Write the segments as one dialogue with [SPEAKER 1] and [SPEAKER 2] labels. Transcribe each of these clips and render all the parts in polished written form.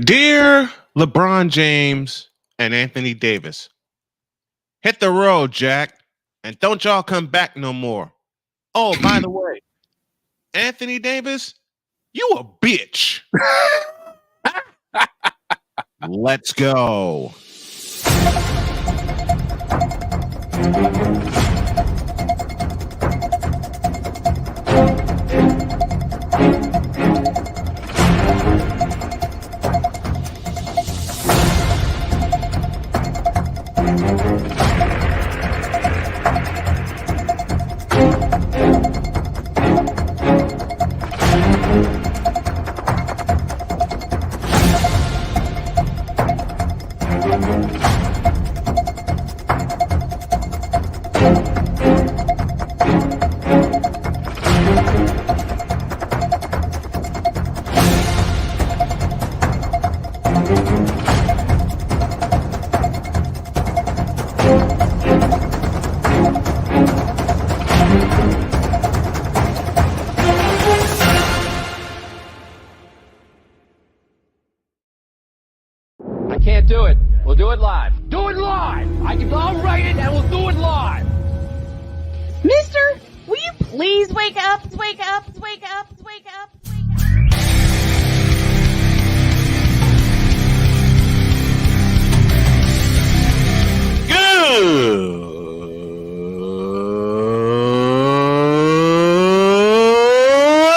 [SPEAKER 1] Dear LeBron James and Anthony Davis, hit the road, Jack, and don't y'all come back no more. Oh, by the way, Anthony Davis, you a bitch. Let's go.
[SPEAKER 2] Can't do it. We'll do it live. Do it live! I'll write it and we'll do it live!
[SPEAKER 3] Mister, will you please wake up, wake up, wake up, wake up, wake up?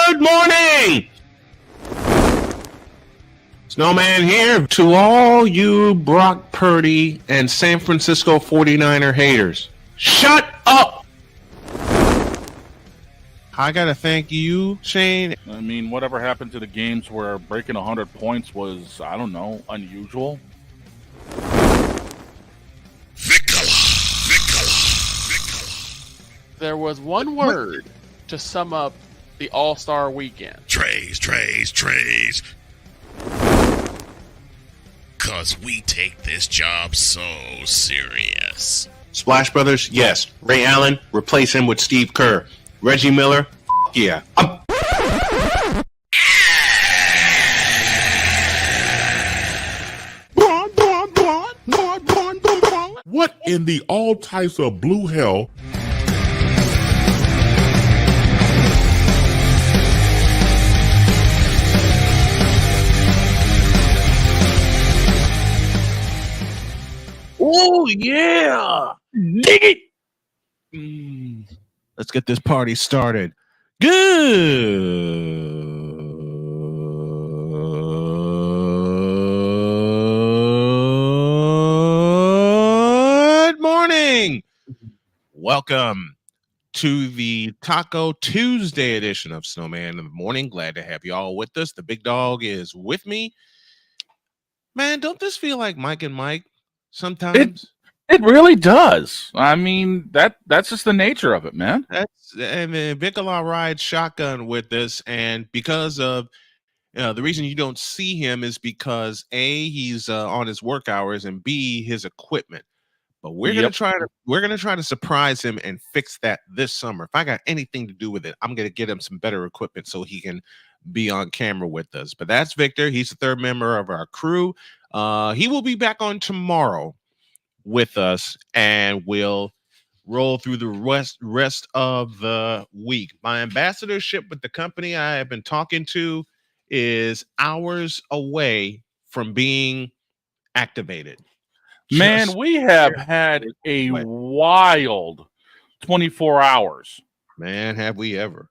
[SPEAKER 1] Good morning! Snowman here to all you Brock Purdy and San Francisco 49er haters. Shut up! I gotta thank you, Shane.
[SPEAKER 4] I mean, whatever happened to the games where breaking 100 points was, I don't know, unusual?
[SPEAKER 5] There was one word to sum up the All-Star weekend.
[SPEAKER 6] Trays. Cause we take this job so serious.
[SPEAKER 1] Splash Brothers, yes. Ray Allen, replace him with Steve Kerr. Reggie Miller, yeah.
[SPEAKER 7] What in the all types of blue hell
[SPEAKER 4] Oh yeah, dig it.
[SPEAKER 1] Let's get this party started. Good morning. Welcome to the Taco Tuesday edition of Snowman in the Morning. Glad to have you all with us. The big dog is with me. Man, don't this feel like Mike and Mike sometimes?
[SPEAKER 4] It really does. I mean, that's just the nature of it, man.
[SPEAKER 1] And then Bigelow rides shotgun with us, and because of the reason you don't see him is because A, he's on his work hours, and B, his equipment. But we're
[SPEAKER 4] Yep.
[SPEAKER 1] gonna try to surprise him and fix that this summer. If I got anything to do with it, I'm gonna get him some better equipment so he can be on camera with us. But that's Victor. He's the third member of our crew. He will be back on tomorrow with us, and we'll roll through the rest of the week. My ambassadorship with the company I have been talking to is hours away from being activated.
[SPEAKER 4] Man,
[SPEAKER 1] Just
[SPEAKER 4] we have had a wild 24 hours.
[SPEAKER 1] Man, have we ever?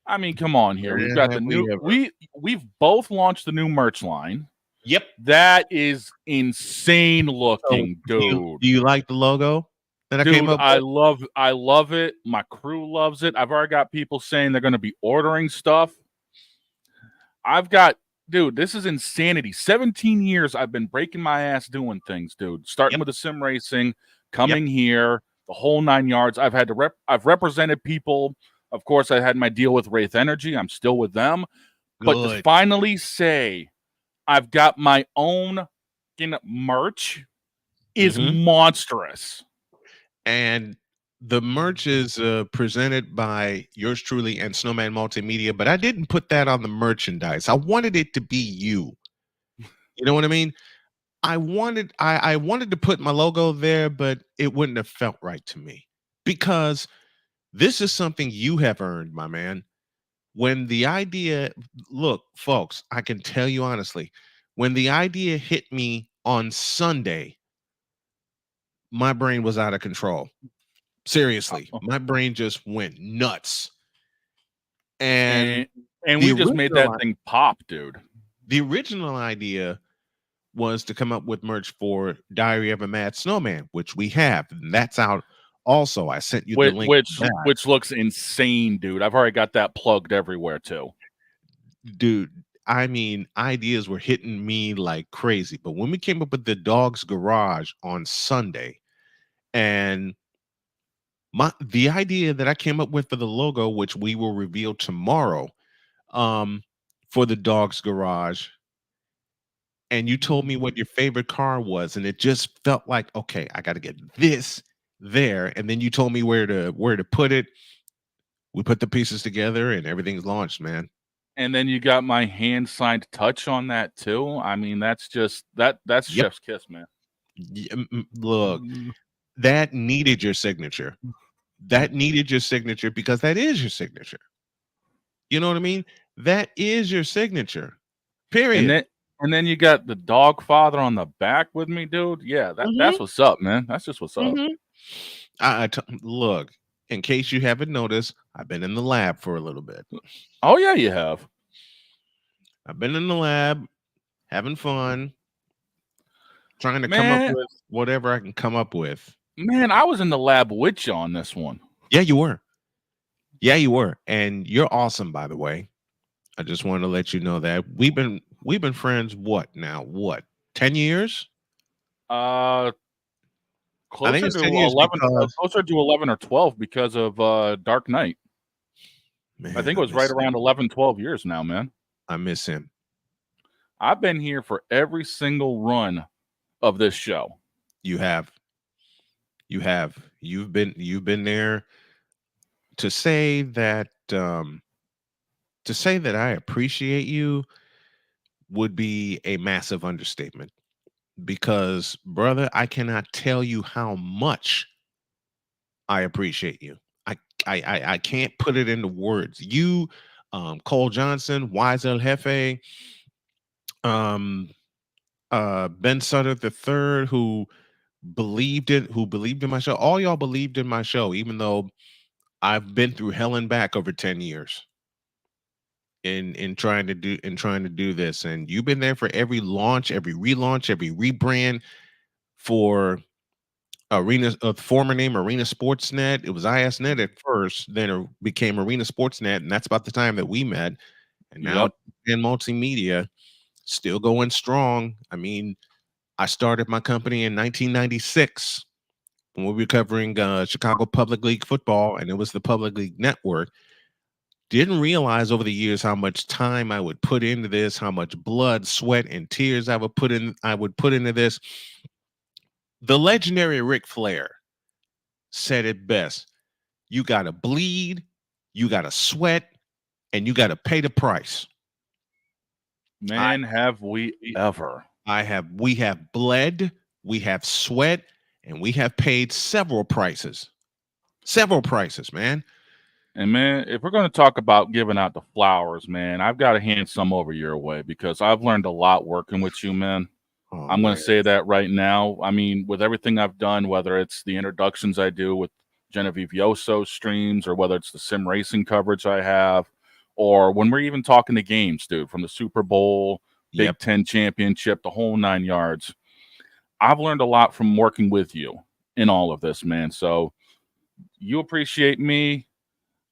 [SPEAKER 4] I mean, come on here. We've got the new we've both launched the new merch line.
[SPEAKER 1] Yep.
[SPEAKER 4] That is insane looking,
[SPEAKER 1] So,
[SPEAKER 4] dude.
[SPEAKER 1] Do you like the logo that I came up with?
[SPEAKER 4] I love it. My crew loves it. I've already got people saying they're going to be ordering stuff. Dude, this is insanity. 17 years I've been breaking my ass doing things, dude. Starting with the sim racing, coming here, the whole 9 yards. I've represented people. Of course, I had my deal with Wraith Energy. I'm still with them.
[SPEAKER 1] Good.
[SPEAKER 4] But to finally say I've got my own merch is monstrous.
[SPEAKER 1] And the merch is presented by yours truly and Snowman Multimedia, but I didn't put that on the merchandise. I wanted it to be you. You know what I mean? I wanted to put my logo there, but it wouldn't have felt right to me because this is something you have earned, my man. When the idea, look, folks, I can tell you honestly, when the idea hit me on Sunday, my brain was out of control. Seriously, my brain just went nuts. And
[SPEAKER 4] we just made that thing pop, dude.
[SPEAKER 1] The original idea was to come up with merch for Diary of a Mad Snowman, which we have. And that's out also. I sent you the link.
[SPEAKER 4] Which looks insane, dude. I've already got that plugged everywhere too.
[SPEAKER 1] Dude, I mean, ideas were hitting me like crazy. But when we came up with the Dog's Garage on Sunday, and the idea that I came up with for the logo, which we will reveal tomorrow, for the Dog's Garage, and you told me what your favorite car was, and it just felt like, okay, I got to get this there, and then you told me where to put it. We put the pieces together, and everything's launched, man.
[SPEAKER 4] And then you got my hand signed touch on that too. I mean, that's just that's chef's kiss, man.
[SPEAKER 1] Look, that needed your signature. That needed your signature because that is your signature. You know what I mean? That is your signature. Period.
[SPEAKER 4] And then you got the dog father on the back with me, dude. Yeah, that's what's up, man. That's just what's up.
[SPEAKER 1] Look, in case you haven't noticed, I've been in the lab for a little bit.
[SPEAKER 4] Oh yeah, you have.
[SPEAKER 1] I've been in the lab having fun, trying to come up with whatever I can come up with.
[SPEAKER 4] Man, I was in the lab with you on this one.
[SPEAKER 1] Yeah, you were. Yeah, you were. And you're awesome, by the way. I just wanted to let you know that we've been friends. What 10 years?
[SPEAKER 4] Closer to 11. Closer to 11 or 12 because of Dark Knight. Man, I think it was right around 11, 12 years now, man.
[SPEAKER 1] I miss him.
[SPEAKER 4] I've been here for every single run of this show.
[SPEAKER 1] You have. You've been there. To say that I appreciate you would be a massive understatement, because brother, I cannot tell you how much I appreciate you. I can't put it into words. You, Cole Johnson, Wise El Jefe, Ben Sutter III, who believed in my show. All y'all believed in my show, even though I've been through hell and back over 10 years in trying to do this. And you've been there for every launch, every relaunch, every rebrand for Arena, former name Arena Sportsnet. It was ISNet at first, then it became Arena Sportsnet, and that's about the time that we met. And now
[SPEAKER 4] Yep.
[SPEAKER 1] in multimedia, still going strong. I mean, I started my company in 1996 when we were covering Chicago Public League football, and it was the Public League Network. Didn't realize over the years how much time I would put into this, how much blood, sweat, and tears I would put into this. The legendary Ric Flair said it best. You gotta bleed, you gotta sweat, and you gotta pay the price.
[SPEAKER 4] Man, have we ever.
[SPEAKER 1] We have bled, we have sweat, and we have paid several prices. Several prices, man.
[SPEAKER 4] And man, if we're going to talk about giving out the flowers, man, I've got to hand some over your way because I've learned a lot working with you, man.
[SPEAKER 1] Oh,
[SPEAKER 4] I'm going
[SPEAKER 1] man.
[SPEAKER 4] to say that right now. I mean, with everything I've done, whether it's the introductions I do with Genevieve Yoso streams or whether it's the sim racing coverage I have, or when we're even talking the games, dude, from the Super Bowl, Big
[SPEAKER 1] Yep.
[SPEAKER 4] Ten championship, the whole 9 yards. I've learned a lot from working with you in all of this, man. So you appreciate me.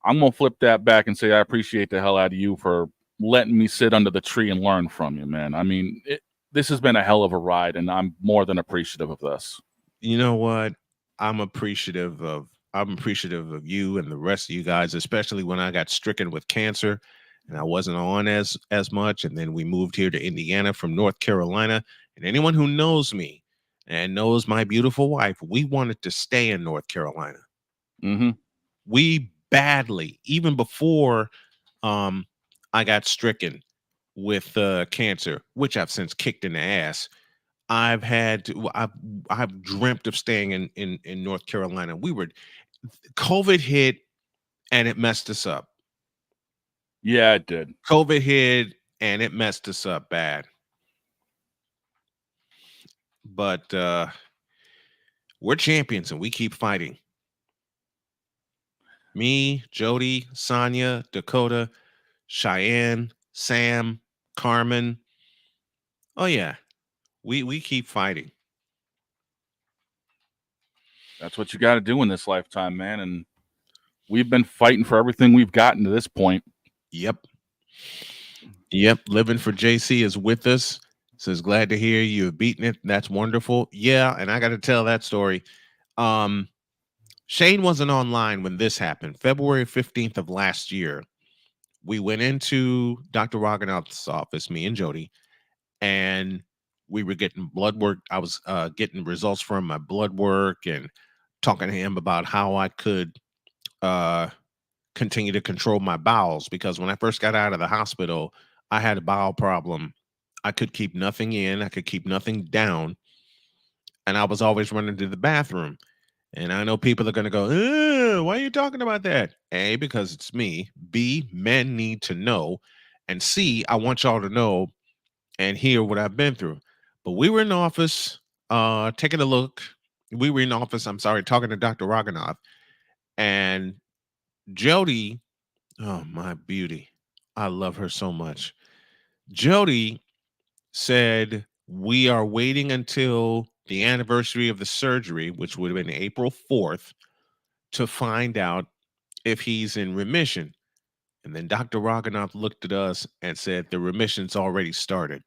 [SPEAKER 4] I'm going to flip that back and say I appreciate the hell out of you for letting me sit under the tree and learn from you, man. I mean, this has been a hell of a ride, and I'm more than appreciative of this.
[SPEAKER 1] You know what? I'm appreciative of you and the rest of you guys, especially when I got stricken with cancer and I wasn't on as much. And then we moved here to Indiana from North Carolina. And anyone who knows me and knows my beautiful wife, we wanted to stay in North Carolina.
[SPEAKER 4] Mm-hmm.
[SPEAKER 1] We badly, even before I got stricken with cancer, which I've since kicked in the ass. I've dreamt of staying in North Carolina. COVID hit and it messed us up.
[SPEAKER 4] Yeah, it did.
[SPEAKER 1] COVID hit and it messed us up bad. But we're champions and we keep fighting. Me, Jody, Sonia, Dakota, Cheyenne, Sam, Carmen. Oh yeah. We keep fighting.
[SPEAKER 4] That's what you got to do in this lifetime, man. And we've been fighting for everything we've gotten to this point.
[SPEAKER 1] Yep. Living for JC is with us. Says glad to hear you've beaten it. That's wonderful. Yeah, and I got to tell that story. Shane wasn't online when this happened. February 15th of last year, we went into Dr. Roganoff's office, me and Jody, and we were getting blood work. I was getting results from my blood work and talking to him about how I could continue to control my bowels, because when I first got out of the hospital, I had a bowel problem. I could keep nothing in, I could keep nothing down, and I was always running to the bathroom. And I know people are going to go, why are you talking about that? A, because it's me. B, men need to know. And C, I want y'all to know and hear what I've been through. But we were in the office taking a look. We were in the office, I'm sorry, talking to Dr. Roganoff. And Jody, oh, my beauty. I love her so much. Jody said, we are waiting until the anniversary of the surgery, which would have been April 4th, to find out if he's in remission. And then Dr. Roganoff looked at us and said, the remission's already started.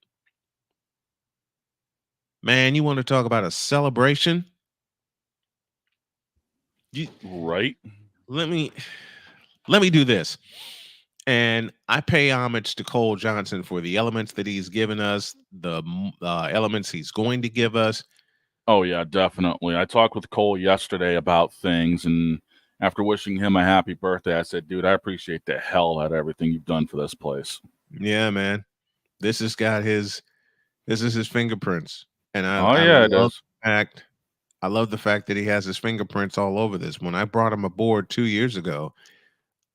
[SPEAKER 1] Man, you want to talk about a celebration?
[SPEAKER 4] Right.
[SPEAKER 1] Let me do this. And I pay homage to Cole Johnson for the elements that he's given us, the elements he's going to give us.
[SPEAKER 4] Oh, yeah, definitely. I talked with Cole yesterday about things, and after wishing him a happy birthday, I said, dude, I appreciate the hell out of everything you've done for this place.
[SPEAKER 1] Yeah, man. This is his fingerprints. And I love the fact that he has his fingerprints all over this. When I brought him aboard 2 years ago,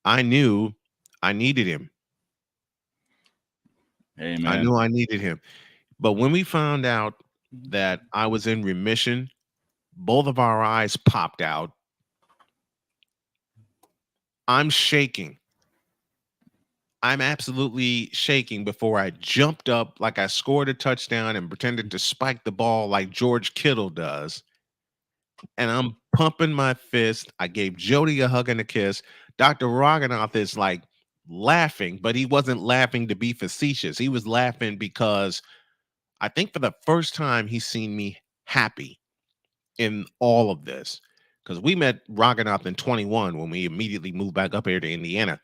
[SPEAKER 1] I knew I needed him.
[SPEAKER 4] Hey, man.
[SPEAKER 1] I knew I needed him. But when we found out that I was in remission, Both of our eyes popped out. I'm shaking. I'm absolutely shaking before I jumped up like I scored a touchdown and pretended to spike the ball like George Kittle does. And I'm pumping my fist. I gave Jody a hug and a kiss. Dr. Roganoff is like laughing, but he wasn't laughing to be facetious. He was laughing because I think for the first time he's seen me happy in all of this. Because we met Roganoff in 21 when we immediately moved back up here to Indiana.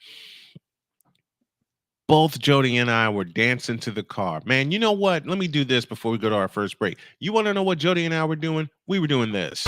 [SPEAKER 1] Both Jody and I were dancing to the car. Man, you know what? Let me do this before we go to our first break. You want to know what Jody and I were doing? We were doing this.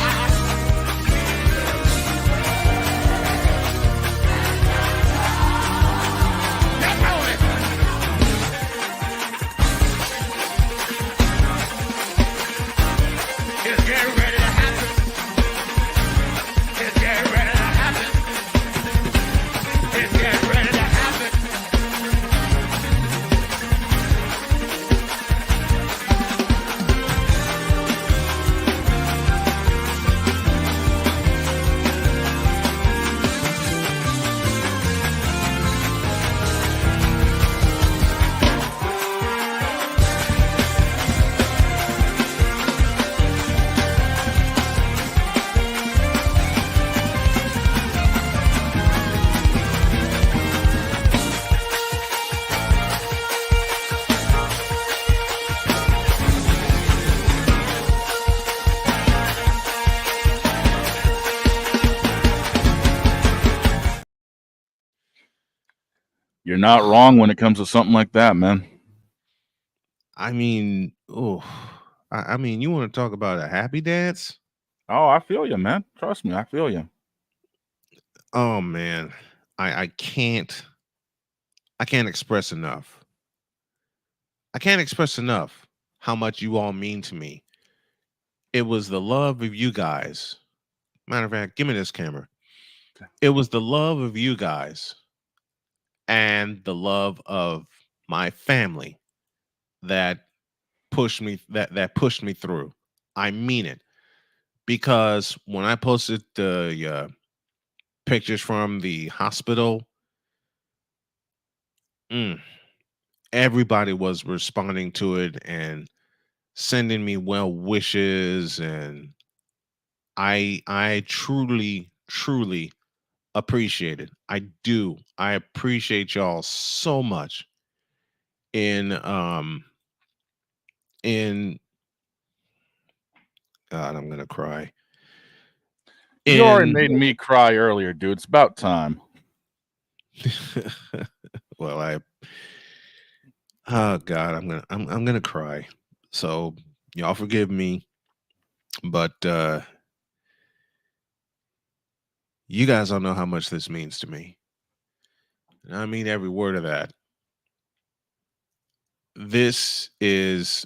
[SPEAKER 4] You're not wrong when it comes to something like that, man.
[SPEAKER 1] I mean, oh, I mean, you want to talk about a happy dance?
[SPEAKER 4] Oh, I feel you, man. Trust me, I feel you.
[SPEAKER 1] Oh man, I can't express enough. I can't express enough how much you all mean to me. It was the love of you guys. Matter of fact, give me this camera. It was the love of you guys and the love of my family that pushed me pushed me through. I mean it. Because when I posted the pictures from the hospital, everybody was responding to it and sending me well wishes, and I truly appreciate it. I do. I appreciate y'all so much in God, I'm gonna cry.
[SPEAKER 4] You already made me cry earlier, dude. It's about time.
[SPEAKER 1] Well, oh God, I'm gonna cry. So y'all forgive me, but you guys don't know how much this means to me. And I mean every word of that. This is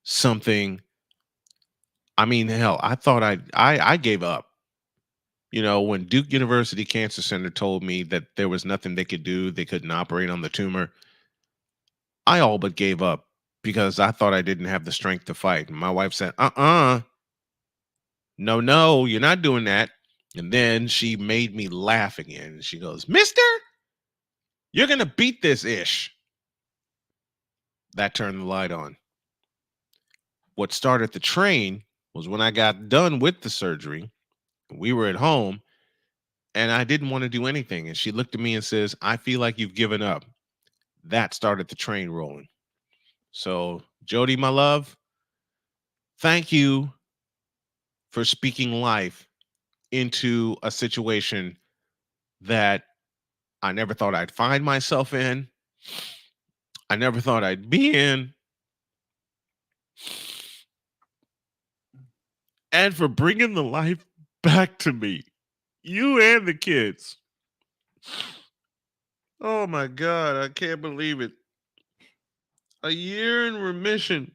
[SPEAKER 1] something. I mean, hell, I thought I gave up. You know, when Duke University Cancer Center told me that there was nothing they could do, they couldn't operate on the tumor, I all but gave up because I thought I didn't have the strength to fight. And my wife said, no, you're not doing that. And then she made me laugh again. She goes, Mister, you're going to beat this ish. That turned the light on. What started the train was when I got done with the surgery. We were at home and I didn't want to do anything. And she looked at me and says, I feel like you've given up. That started the train rolling. So, Jody, my love, thank you for speaking life into a situation that I never thought I'd find myself in. I never thought I'd be in. And for bringing the life back to me, you and the kids. Oh my God, I can't believe it. A year in remission.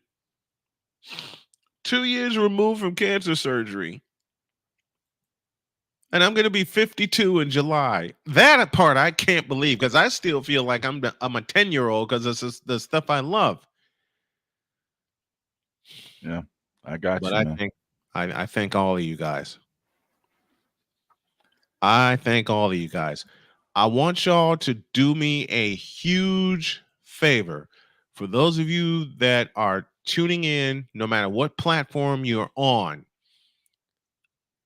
[SPEAKER 1] 2 years removed from cancer surgery. And I'm going to be 52 in July. That part I can't believe because I still feel like I'm a 10-year-old because it's the stuff I love.
[SPEAKER 4] Yeah, I got
[SPEAKER 1] But
[SPEAKER 4] you, man.
[SPEAKER 1] I thank all of you guys. I thank all of you guys. I want y'all to do me a huge favor. For those of you that are tuning in, no matter what platform you're on,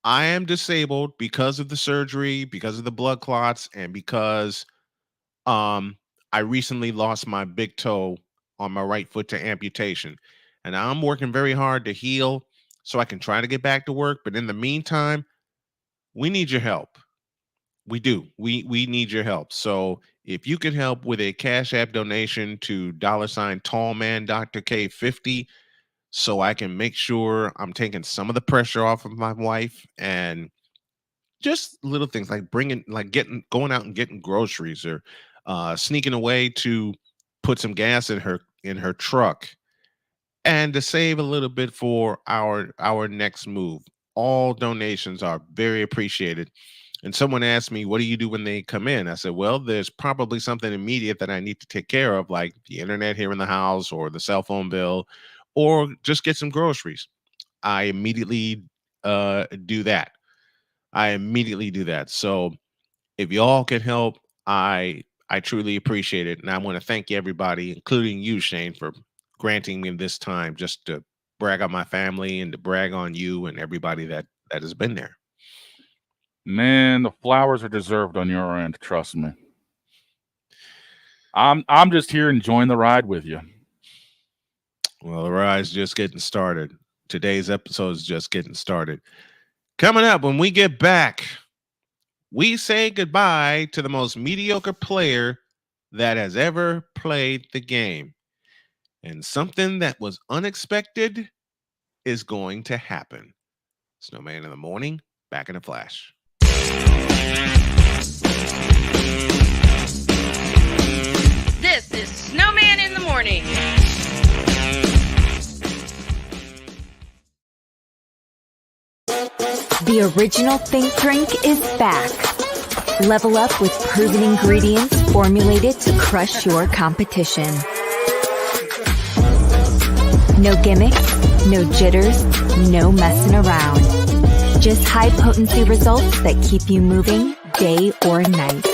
[SPEAKER 1] I am disabled because of the surgery, because of the blood clots, and because I recently lost my big toe on my right foot to amputation. And I'm working very hard to heal so I can try to get back to work. But in the meantime, we need your help. We do. We need your help. So if you can help with a Cash App donation to $Tallman Dr. K50, so I can make sure I'm taking some of the pressure off of my wife, and just little things like going out and getting groceries, or sneaking away to put some gas in her truck, and to save a little bit for our next move. All donations are very appreciated. And someone asked me, what do you do when they come in? I said, well, there's probably something immediate that I need to take care of, like the internet here in the house, or the cell phone bill, or just get some groceries. I immediately do that. So if y'all can help, I truly appreciate it. And I want to thank everybody, including you, Shane, for granting me this time just to brag on my family and to brag on you and everybody that has been there.
[SPEAKER 4] Man, the flowers are deserved on your end. Trust me. I'm just here enjoying the ride with you.
[SPEAKER 1] Well, the ride's just getting started. Today's episode is just getting started. Coming up, when we get back, we say goodbye to the most mediocre player that has ever played the game. And something that was unexpected is going to happen. Snowman in the Morning, back in a flash.
[SPEAKER 3] This is Snowman in the Morning.
[SPEAKER 8] The original Think Drink is back. Level up with proven ingredients formulated to crush your competition. No gimmicks, no jitters, no messing around. Just high-potency results that keep you moving day or night.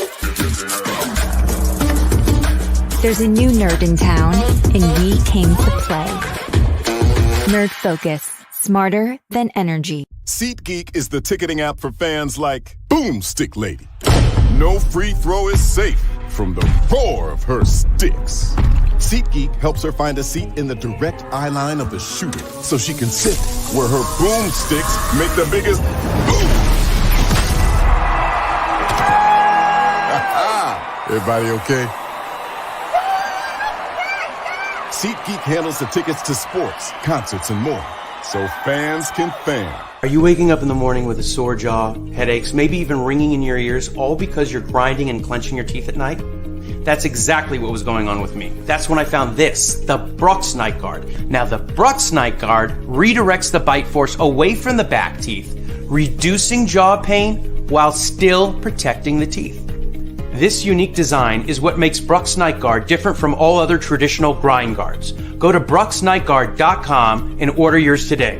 [SPEAKER 8] There's a new nerd in town, and we came to play. Nerd Focus. Smarter than energy.
[SPEAKER 9] SeatGeek is the ticketing app for fans like Boomstick Lady. No free throw is safe from the roar of her sticks. SeatGeek helps her find a seat in the direct eye line of the shooter so she can sit where her boomsticks make the biggest boom. Everybody okay? SeatGeek handles the tickets to sports, concerts, and more, so fans can fan.
[SPEAKER 10] Are you waking up in the morning with a sore jaw, headaches, maybe even ringing in your ears, all because you're grinding and clenching your teeth at night? That's exactly what was going on with me. That's when I found this, the Brux Night Guard. Now, the Brux Night Guard redirects the bite force away from the back teeth, reducing jaw pain while still protecting the teeth. This unique design is what makes Brux Night Guard different from all other traditional grind guards. Go to BruxNightGuard.com and order yours today.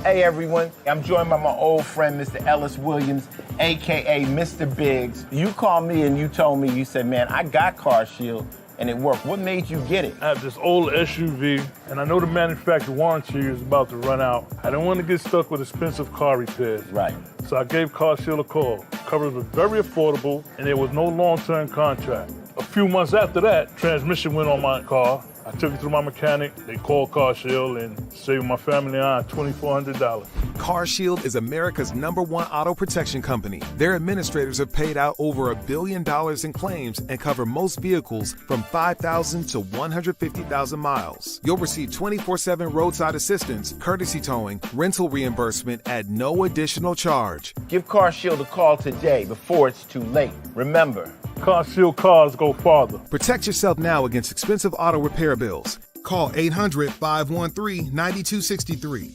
[SPEAKER 11] Hey everyone, I'm joined by my old friend, Mr. Ellis Williams, aka Mr. Biggs. You called me and you told me, you said, man, I got Car Shield and it worked. What made you get it?
[SPEAKER 12] I have this old SUV and I know the manufacturer warranty is about to run out. I don't want to get stuck with expensive car repairs.
[SPEAKER 11] Right.
[SPEAKER 12] So I gave Car Shield a call. Coverage was very affordable and there was no long-term contract. A few months after that, transmission went on my car. I took it to my mechanic, they called Car Shield and saved my family and I $2,400.
[SPEAKER 13] Car Shield is America's #1 auto protection company. Their administrators have paid out over $1 billion in claims and cover most vehicles from 5,000 to 150,000 miles. You'll receive 24/7 roadside assistance, courtesy towing, rental reimbursement at no additional charge.
[SPEAKER 11] Give Car Shield a call today before it's too late. Remember,
[SPEAKER 12] Car Shield cars go farther.
[SPEAKER 13] Protect yourself now against expensive auto repair bills. Call 800-513-9263.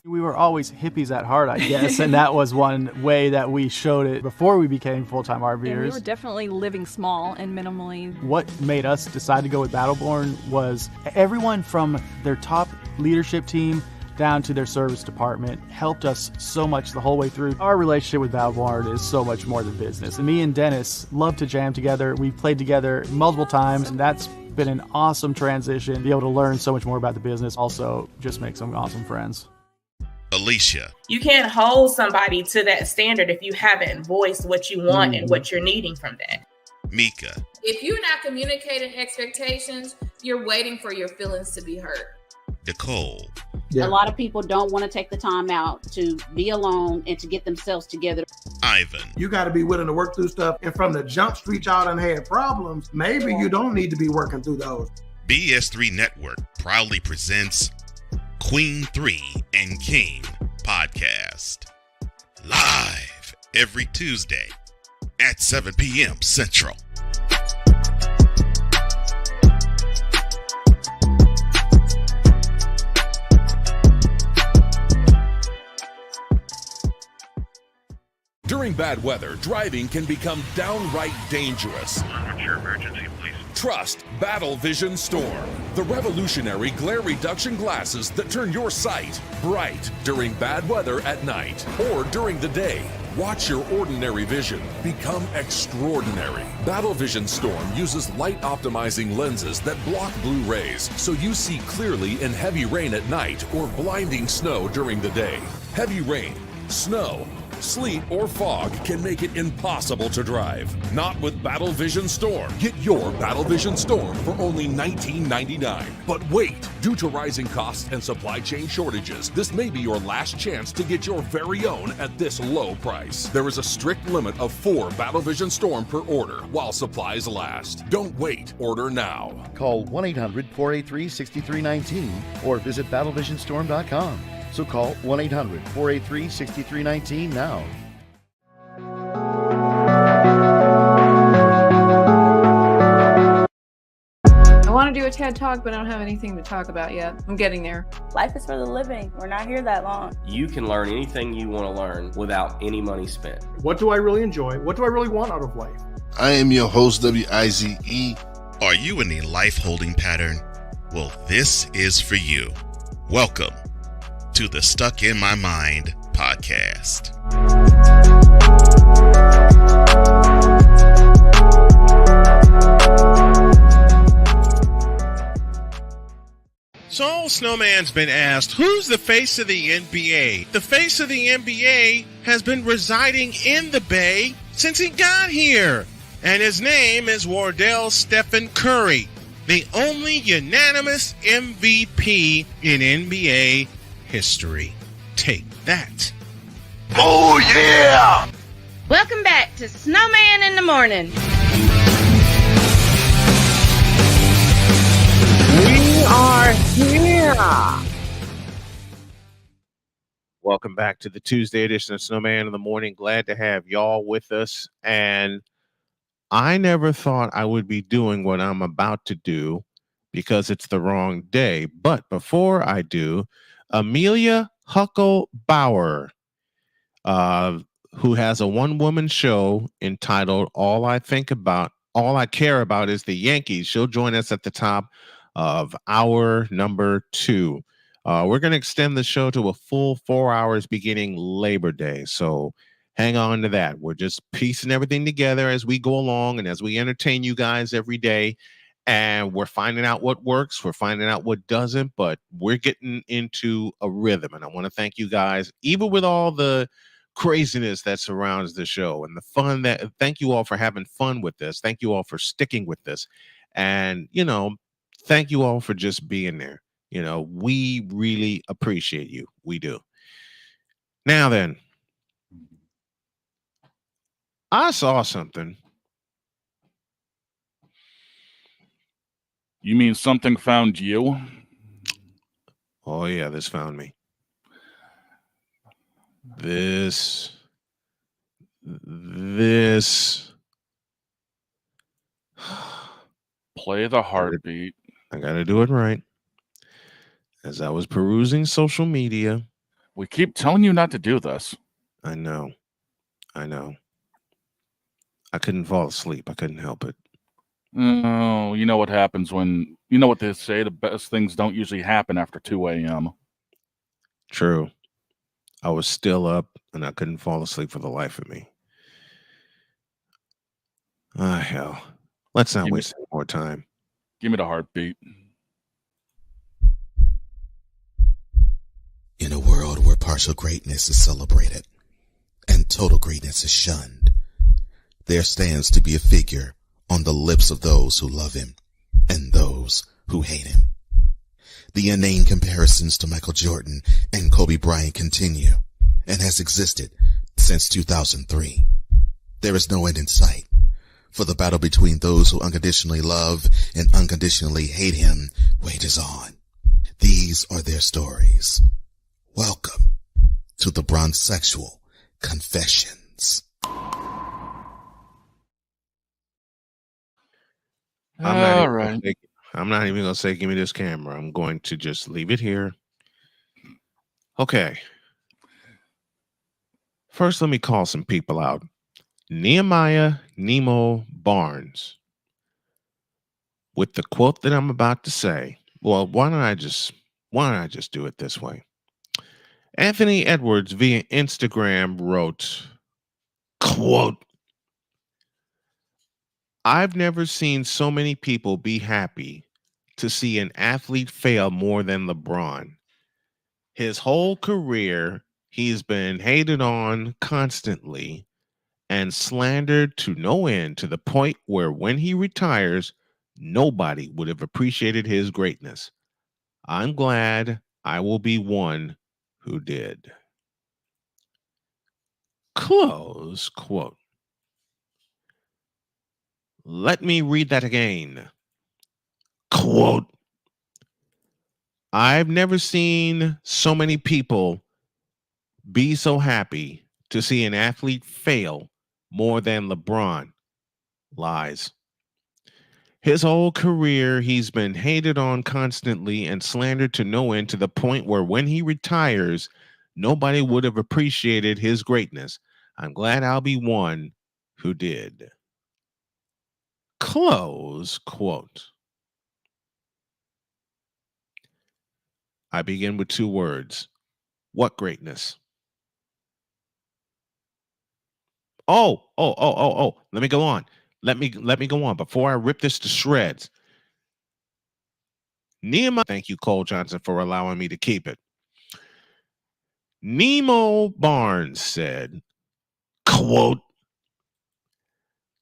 [SPEAKER 14] We were always hippies at heart, I guess, and that was one way that we showed it before we became full-time RVers.
[SPEAKER 15] And we were definitely living small and minimally.
[SPEAKER 14] What made us decide to go with Battleborn was everyone from their top leadership team down to their service department, helped us so much the whole way through. Our relationship with Battle is so much more than business. And me and Dennis love to jam together. We've played together multiple times, and that's been an awesome transition. Be able to learn so much more about the business. Also, just make some awesome friends.
[SPEAKER 6] Alicia.
[SPEAKER 16] You can't hold somebody to that standard if you haven't voiced what you want and what you're needing from that.
[SPEAKER 6] Mika.
[SPEAKER 17] If you're not communicating expectations, you're waiting for your feelings to be hurt.
[SPEAKER 6] Nicole.
[SPEAKER 18] A lot of people don't want to take the time out to be alone and to get themselves together.
[SPEAKER 6] Ivan.
[SPEAKER 19] You got to be willing to work through stuff. And from the jump street, y'all done had problems. Maybe you don't need to be working through those.
[SPEAKER 6] BS3 Network proudly presents Queen 3 and King podcast. Live every Tuesday at 7 p.m. Central.
[SPEAKER 20] During bad weather, driving can become downright dangerous.
[SPEAKER 21] Emergency, please.
[SPEAKER 20] Trust Battle Vision Storm, the revolutionary glare reduction glasses that turn your sight bright during bad weather at night or during the day. Watch your ordinary vision become extraordinary. Battle Vision Storm uses light optimizing lenses that block blue rays so you see clearly in heavy rain at night or blinding snow during the day. Heavy rain, snow, sleet, or fog can make it impossible to drive. Not with Battle Vision Storm. Get your Battle Vision Storm for only $19.99. But wait, due to rising costs and supply chain shortages, this may be your last chance to get your very own at this low price. There is a strict limit of 4 Battle Vision Storm per order while supplies last. Don't wait, order now.
[SPEAKER 22] Call 1-800-483-6319 or visit battlevisionstorm.com. So call 1-800-483-6319 now.
[SPEAKER 23] I want to do a TED Talk, but I don't have anything to talk about yet. I'm getting there.
[SPEAKER 24] Life is for the living. We're not here that long.
[SPEAKER 10] You can learn anything you want to learn without any money spent.
[SPEAKER 19] What do I really enjoy? What do I really want out of life?
[SPEAKER 25] I am your host, WIZE.
[SPEAKER 6] Are you in a life holding pattern? Well, this is for you. Welcome to the Stuck in My Mind podcast.
[SPEAKER 1] So Snowman's been asked, who's the face of the NBA? The face of the NBA has been residing in the Bay since he got here. And his name is Wardell Stephen Curry, the only unanimous MVP in NBA history. Take that.
[SPEAKER 11] Oh, yeah!
[SPEAKER 3] Welcome back to Snowman in the Morning.
[SPEAKER 1] We are here. Welcome back to the Tuesday edition of Snowman in the Morning. Glad to have y'all with us. And I never thought I would be doing what I'm about to do because it's the wrong day. But before I do, Amelia Huckelbauer, who has a one-woman show entitled All I Care About is the Yankees. She'll join us at the top of hour number 2. We're going to extend the show to a full 4 hours beginning Labor Day. So hang on to that. We're just piecing everything together as we go along and as we entertain you guys every day. And we're finding out what works. We're finding out what doesn't, but we're getting into a rhythm. And I want to thank you guys, even with all the craziness that surrounds the show and the fun thank you all for having fun with this. Thank you all for sticking with this. And, thank you all for just being there. We really appreciate you. We do. Now then, I saw something.
[SPEAKER 4] You mean something found you?
[SPEAKER 1] Oh, yeah, this found me. This.
[SPEAKER 4] Play the heartbeat.
[SPEAKER 1] I got to do it right. As I was perusing social media.
[SPEAKER 4] We keep telling you not to do this.
[SPEAKER 1] I know. I couldn't fall asleep. I couldn't help it.
[SPEAKER 4] Oh, you know what happens when, you know what they say, the best things don't usually happen after 2 a.m.
[SPEAKER 1] True. I was still up and I couldn't fall asleep for the life of me. Ah, hell. Let's not waste any more time.
[SPEAKER 4] Give me the heartbeat.
[SPEAKER 6] In a world where partial greatness is celebrated and total greatness is shunned, there stands to be a figure on the lips of those who love him and those who hate him. The inane comparisons to Michael Jordan and Kobe Bryant continue and has existed since 2003. There is no end in sight, for the battle between those who unconditionally love and unconditionally hate him wages on. These are their stories. Welcome to the Bronzexual Confessions.
[SPEAKER 1] I'm not even going to say, give me this camera. I'm going to just leave it here. Okay. First, let me call some people out. Nehemiah Nemo Barnes. With the quote that I'm about to say. Well, why don't I just do it this way? Anthony Edwards via Instagram wrote, quote, I've never seen so many people be happy to see an athlete fail more than LeBron. His whole career, he's been hated on constantly and slandered to no end, to the point where when he retires, nobody would have appreciated his greatness. I'm glad I will be one who did. Close quote. Let me read that again. Quote. I've never seen so many people be so happy to see an athlete fail more than LeBron. Lies. His whole career, he's been hated on constantly and slandered to no end, to the point where when he retires, nobody would have appreciated his greatness. I'm glad I'll be one who did. Close quote. I begin with two words. What greatness? Oh. Let me go on. Let me go on before I rip this to shreds. Nehemiah, thank you, Cole Johnson, for allowing me to keep it. Nemo Barnes said, quote,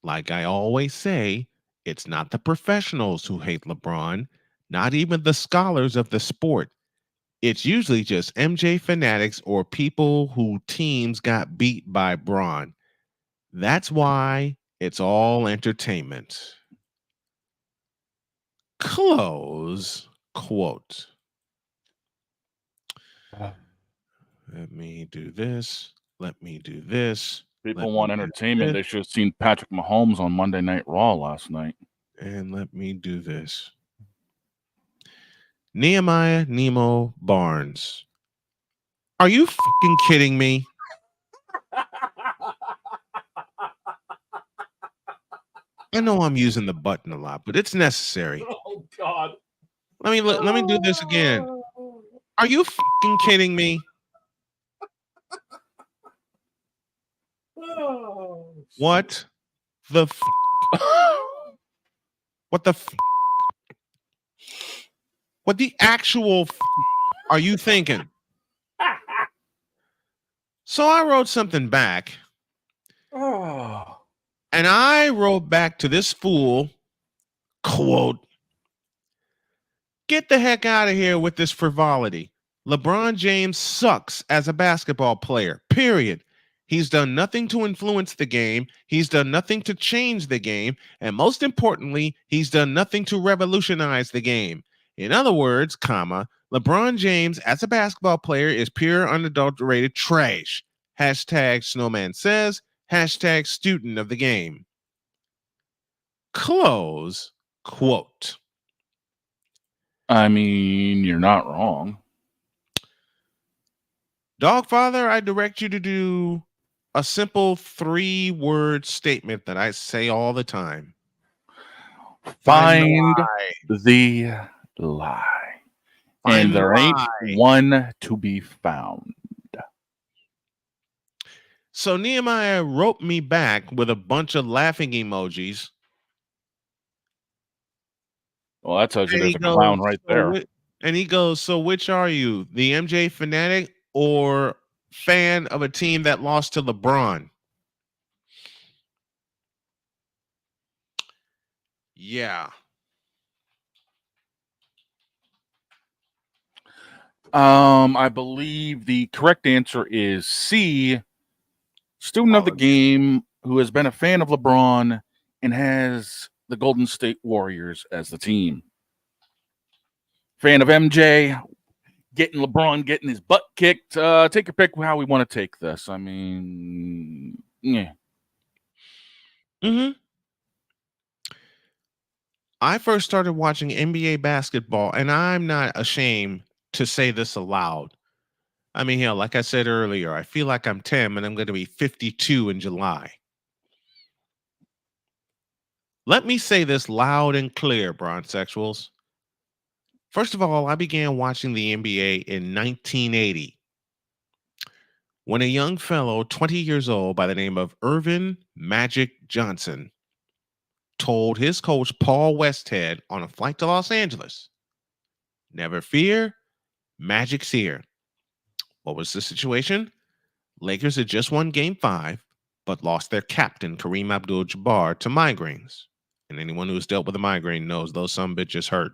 [SPEAKER 1] like I always say, it's not the professionals who hate LeBron, not even the scholars of the sport. It's usually just MJ fanatics or people who teams got beat by Bron. That's why it's all entertainment. Close quote. Let me do this. Let me do this.
[SPEAKER 4] People want entertainment. They should have seen Patrick Mahomes on Monday Night Raw last night.
[SPEAKER 1] And let me do this. Nehemiah Nemo Barnes. Are you fucking kidding me? I know I'm using the button a lot, but it's necessary.
[SPEAKER 4] Oh God.
[SPEAKER 1] Let me do this again. Are you fucking kidding me? What the what the what the actual are you thinking? So I wrote something back. And I wrote back to this fool, quote, get the heck out of here with this frivolity. LeBron James sucks as a basketball player, period. He's done nothing to influence the game. He's done nothing to change the game. And most importantly, he's done nothing to revolutionize the game. In other words, comma, LeBron James as a basketball player is pure unadulterated trash. Hashtag Snowman says, hashtag student of the game. Close quote.
[SPEAKER 4] I mean, you're not wrong.
[SPEAKER 1] Dogfather, I direct you to do a simple 3-word statement that I say all the time.
[SPEAKER 4] Find the lie. And there ain't one to be found.
[SPEAKER 1] So Nehemiah wrote me back with a bunch of laughing emojis.
[SPEAKER 4] Well, that tells you there's a clown right there.
[SPEAKER 1] And he goes, so which are you, the MJ fanatic or fan of a team that lost to LeBron? Yeah.
[SPEAKER 4] I believe the correct answer is C, student of the game who has been a fan of LeBron and has the Golden State Warriors as the team. Fan of MJ, getting LeBron getting his butt kicked. Take your pick how we want to take this. I mean, yeah.
[SPEAKER 1] Mm-hmm. I first started watching NBA basketball, and I'm not ashamed to say this aloud. I mean, hell, like I said earlier, I feel like I'm 10 and I'm going to be 52 in July. Let me say this loud and clear, Bronzexuals. First of all, I began watching the NBA in 1980 when a young fellow, 20 years old, by the name of Irvin Magic Johnson, told his coach Paul Westhead on a flight to Los Angeles, "Never fear, Magic's here." What was the situation? Lakers had just won Game 5, but lost their captain, Kareem Abdul-Jabbar, to migraines. And anyone who's dealt with a migraine knows those some bitches hurt.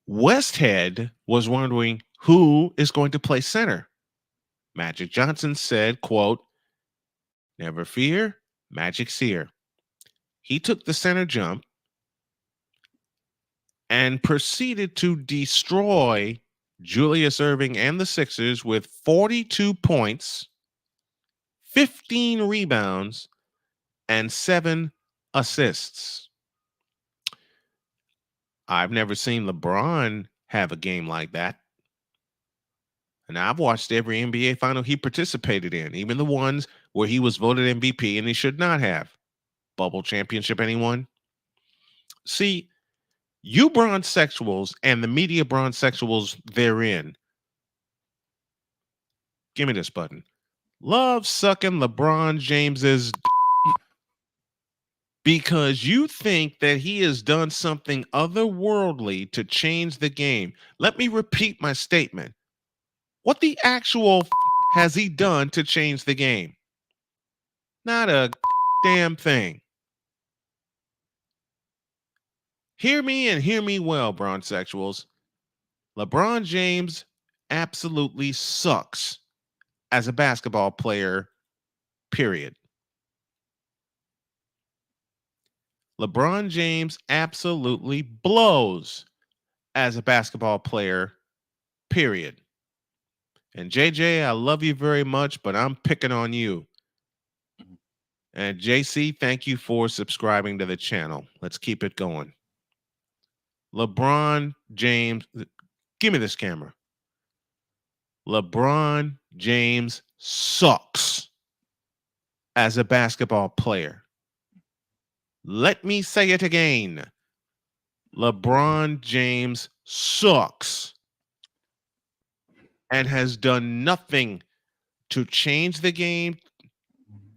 [SPEAKER 1] Westhead was wondering who is going to play center. Magic Johnson said, quote, "Never fear, Magic's here." He took the center jump and proceeded to destroy Julius Erving and the Sixers with 42 points, 15 rebounds, and 7 assists. I've never seen LeBron have a game like that. And I've watched every NBA final he participated in, even the ones where he was voted MVP and he should not have. Bubble championship, anyone? See, you bronzexuals and the media bronzexuals therein, give me this button. Love sucking LeBron James's because you think that he has done something otherworldly to change the game. Let me repeat my statement. What the actual has he done to change the game? Not a damn thing. Hear me and hear me well, bronzexuals. LeBron James absolutely sucks as a basketball player, period. LeBron James absolutely blows as a basketball player, period. And JJ, I love you very much, but I'm picking on you. And JC, thank you for subscribing to the channel. Let's keep it going. LeBron James, give me this camera. LeBron James sucks as a basketball player. Let me say it again. LeBron James sucks and has done nothing to change the game,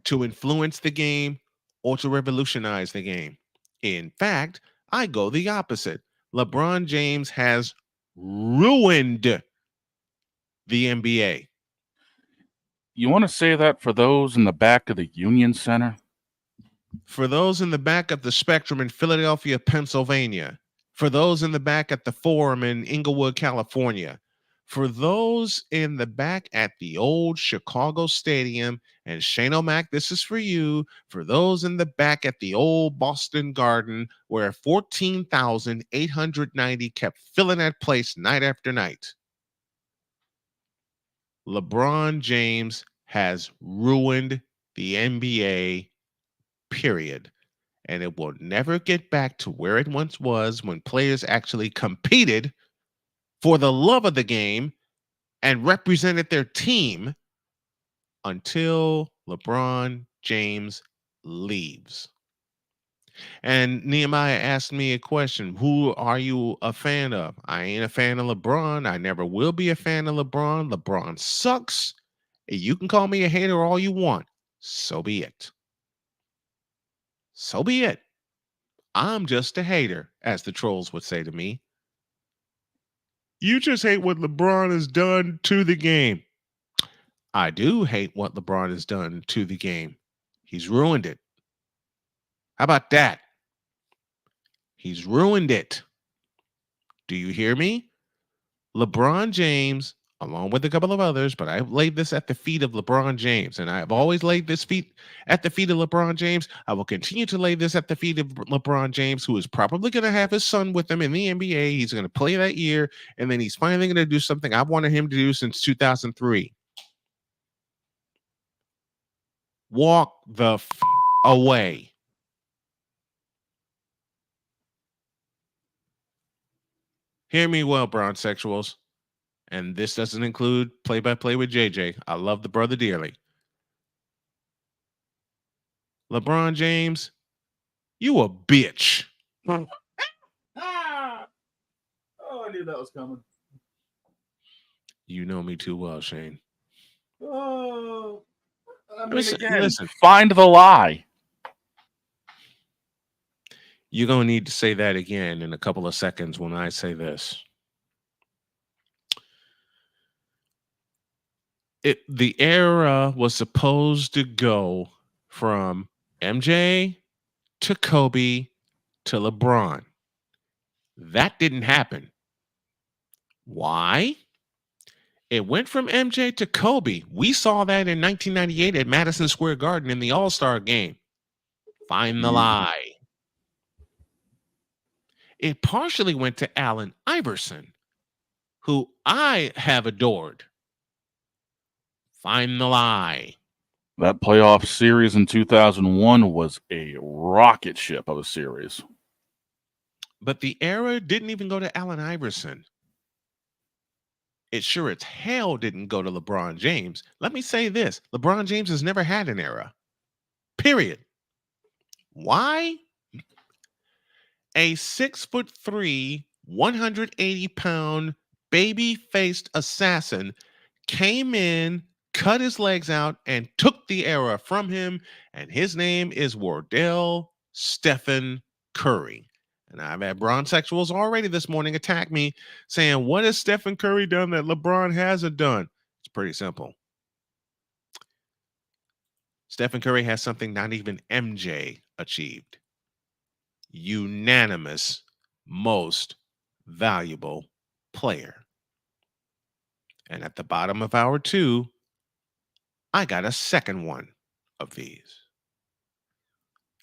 [SPEAKER 1] to influence the game, or to revolutionize the game. In fact, I go the opposite. LeBron James has ruined the NBA.
[SPEAKER 4] You want to say that for those in the back of the Union Center?
[SPEAKER 1] For those in the back of the Spectrum in Philadelphia, Pennsylvania. For those in the back at the Forum in Inglewood, California. For those in the back at the old Chicago Stadium, and Shane O'Mac, this is for you. For those in the back at the old Boston Garden, where 14,890 kept filling that place night after night. LeBron James has ruined the NBA, period. And it will never get back to where it once was when players actually competed for the love of the game and represented their team until LeBron James leaves. And Nehemiah asked me a question. Who are you a fan of? I ain't a fan of LeBron. I never will be a fan of LeBron. LeBron sucks. You can call me a hater all you want. So be it. So be it. I'm just a hater, as the trolls would say to me. You just hate what LeBron has done to the game. I do hate what LeBron has done to the game. He's ruined it. How about that? He's ruined it. Do you hear me? LeBron James, along with a couple of others, but I've laid this at the feet of LeBron James, and I've always laid this at the feet of LeBron James. I will continue to lay this at the feet of LeBron James, who is probably going to have his son with him in the NBA. He's going to play that year, and then he's finally going to do something I've wanted him to do since 2003. Walk the away. Hear me well, brown sexuals. And this doesn't include play-by-play with JJ. I love the brother dearly. LeBron James, you a bitch.
[SPEAKER 4] Oh, I knew that was coming.
[SPEAKER 1] You know me too well, Shane.
[SPEAKER 4] Oh, I mean,
[SPEAKER 1] Listen.
[SPEAKER 4] Find the lie.
[SPEAKER 1] You're going to need to say that again in a couple of seconds when I say this. The era was supposed to go from MJ to Kobe to LeBron. That didn't happen. Why? It went from MJ to Kobe. We saw that in 1998 at Madison Square Garden in the All-Star game. Find the lie. It partially went to Allen Iverson, who I have adored. Find the lie.
[SPEAKER 4] That playoff series in 2001 was a rocket ship of a series.
[SPEAKER 1] But the era didn't even go to Allen Iverson. It sure as hell didn't go to LeBron James. Let me say this. LeBron James has never had an era. Period. Why? A 6'3", 180-pound, baby-faced assassin came in, cut his legs out, and took the era from him. And his name is Wardell Stephen Curry. And I've had bronzexuals already this morning attack me saying, what has Stephen Curry done that LeBron hasn't done? It's pretty simple. Stephen Curry has something not even MJ achieved. Unanimous most valuable player. And at the bottom of hour 2, I got a second one of these.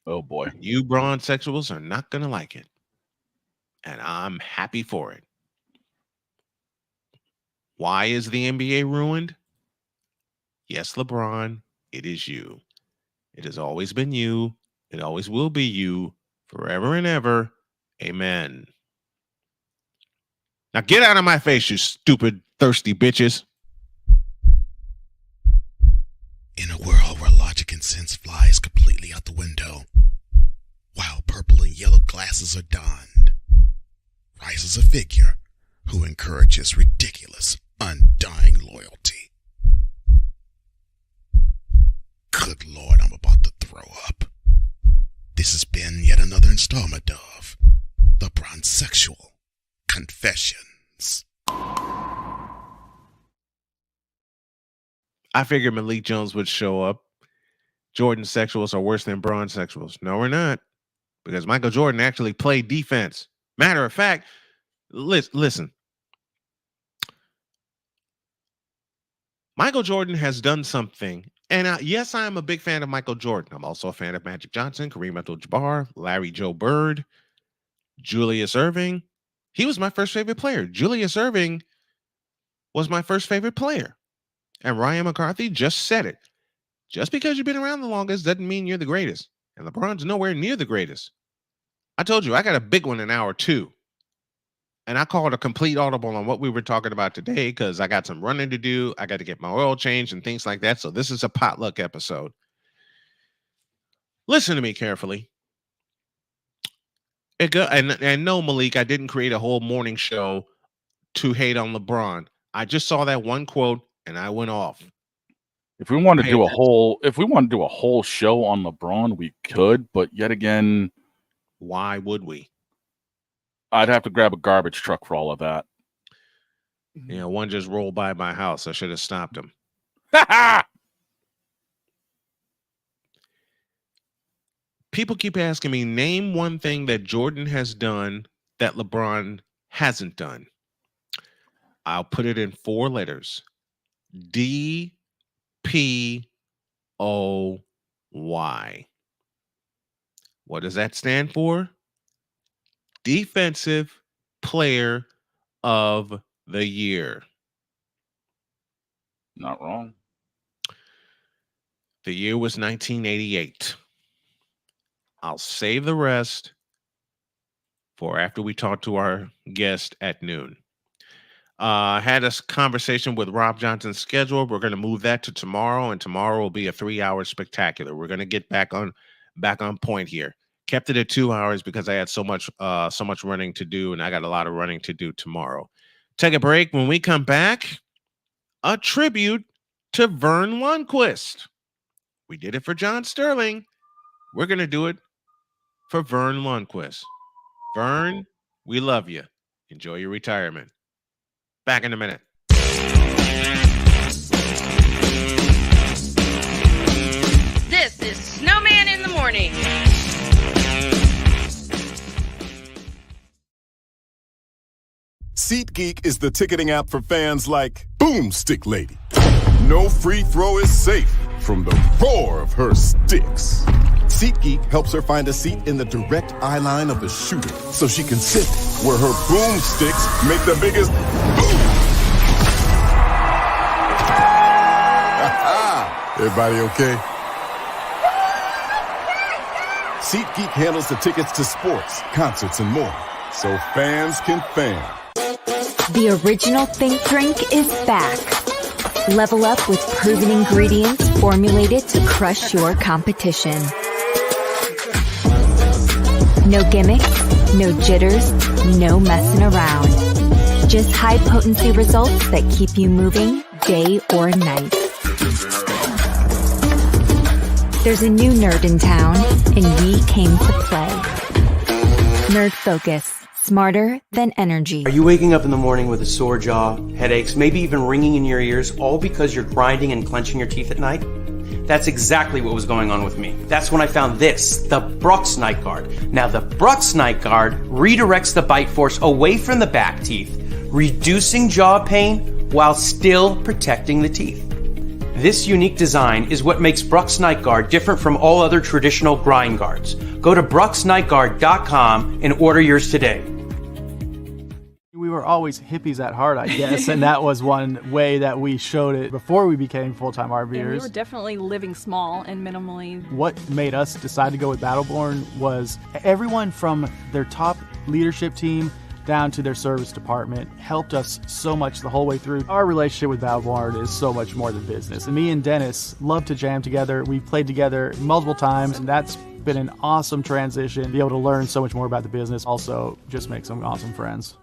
[SPEAKER 4] Oh boy.
[SPEAKER 1] You bronzexuals are not going to like it. And I'm happy for it. Why is the NBA ruined? Yes, LeBron, it is you. It has always been you. It always will be you forever and ever. Amen. Now get out of my face, you stupid, thirsty bitches.
[SPEAKER 6] In a world where logic and sense flies completely out the window, while purple and yellow glasses are donned, rises a figure who encourages ridiculous, undying loyalty. Good Lord, I'm about to throw up. This has been yet another installment of The Bronzexual Confessions.
[SPEAKER 1] I figured Malik Jones would show up. Jordan sexuals are worse than bronzexuals. No, we're not. Because Michael Jordan actually played defense. Matter of fact, listen. Michael Jordan has done something. And yes, I am a big fan of Michael Jordan. I'm also a fan of Magic Johnson, Kareem Abdul-Jabbar, Larry Joe Bird, Julius Erving. He was my first favorite player. Julius Erving was my first favorite player. And Ryan McCarthy just said it. Just because you've been around the longest doesn't mean you're the greatest. And LeBron's nowhere near the greatest. I told you, I got a big one in hour 2. And I called a complete audible on what we were talking about today because I got some running to do. I got to get my oil changed and things like that. So this is a potluck episode. Listen to me carefully. And no, Malik, I didn't create a whole morning show to hate on LeBron. I just saw that one quote and I went off.
[SPEAKER 4] If we want to do a whole show on LeBron, we could, but yet again,
[SPEAKER 1] why would we?
[SPEAKER 4] I'd have to grab a garbage truck for all of that.
[SPEAKER 1] Yeah, one just rolled by my house. I should have stopped him. People keep asking me, name one thing that Jordan has done that LeBron hasn't done. I'll put it in 4 letters. DPOY. What does that stand for? Defensive Player of the Year.
[SPEAKER 4] Not wrong.
[SPEAKER 1] The year was 1988. I'll save the rest for after we talk to our guest at noon. Had a conversation with Rob Johnson's schedule. We're going to move that to tomorrow, and tomorrow will be a 3-hour spectacular. We're going to get back on point here. Kept it at 2 hours because I had so much running to do, and I got a lot of running to do tomorrow. Take a break. When we come back, a tribute to Vern Lundquist. We did it for John Sterling. We're going to do it for Vern Lundquist. Vern, we love you. Enjoy your retirement. Back in a minute.
[SPEAKER 2] This is Snowman in the Morning.
[SPEAKER 9] SeatGeek is the ticketing app for fans like Boomstick Lady. No free throw is safe from the roar of her sticks. SeatGeek helps her find a seat in the direct eye line of the shooter so she can sit where her boomsticks make the biggest boom. Everybody okay? SeatGeek handles the tickets to sports, concerts, and more, so fans can fan.
[SPEAKER 5] The original Think Drink is back. Level up with proven ingredients formulated to crush your competition. No gimmicks, no jitters, no messing around. Just high-potency results that keep you moving day or night. There's a new nerd in town, and we came to play. Nerd Focus. Smarter than energy.
[SPEAKER 10] Are you waking up in the morning with a sore jaw, headaches, maybe even ringing in your ears, all because you're grinding and clenching your teeth at night? That's exactly what was going on with me. That's when I found this, the Brooks Night Guard. Now, the Brooks Night Guard redirects the bite force away from the back teeth, reducing jaw pain while still protecting the teeth. This unique design is what makes Brooks Night Guard different from all other traditional grind guards. Go to brooksnightguard.com and order yours today.
[SPEAKER 14] We were always hippies at heart, I guess, and that was one way that we showed it before we became full-time RVers.
[SPEAKER 15] And we were definitely living small and minimally.
[SPEAKER 14] What made us decide to go with Battleborn was everyone from their top leadership team down to their service department helped us so much the whole way through. Our relationship with Battleborn is so much more than business. And me and Dennis love to jam together. We've played together multiple times, and that's been an awesome transition. Be able to learn so much more about the business. Also, just make some awesome friends.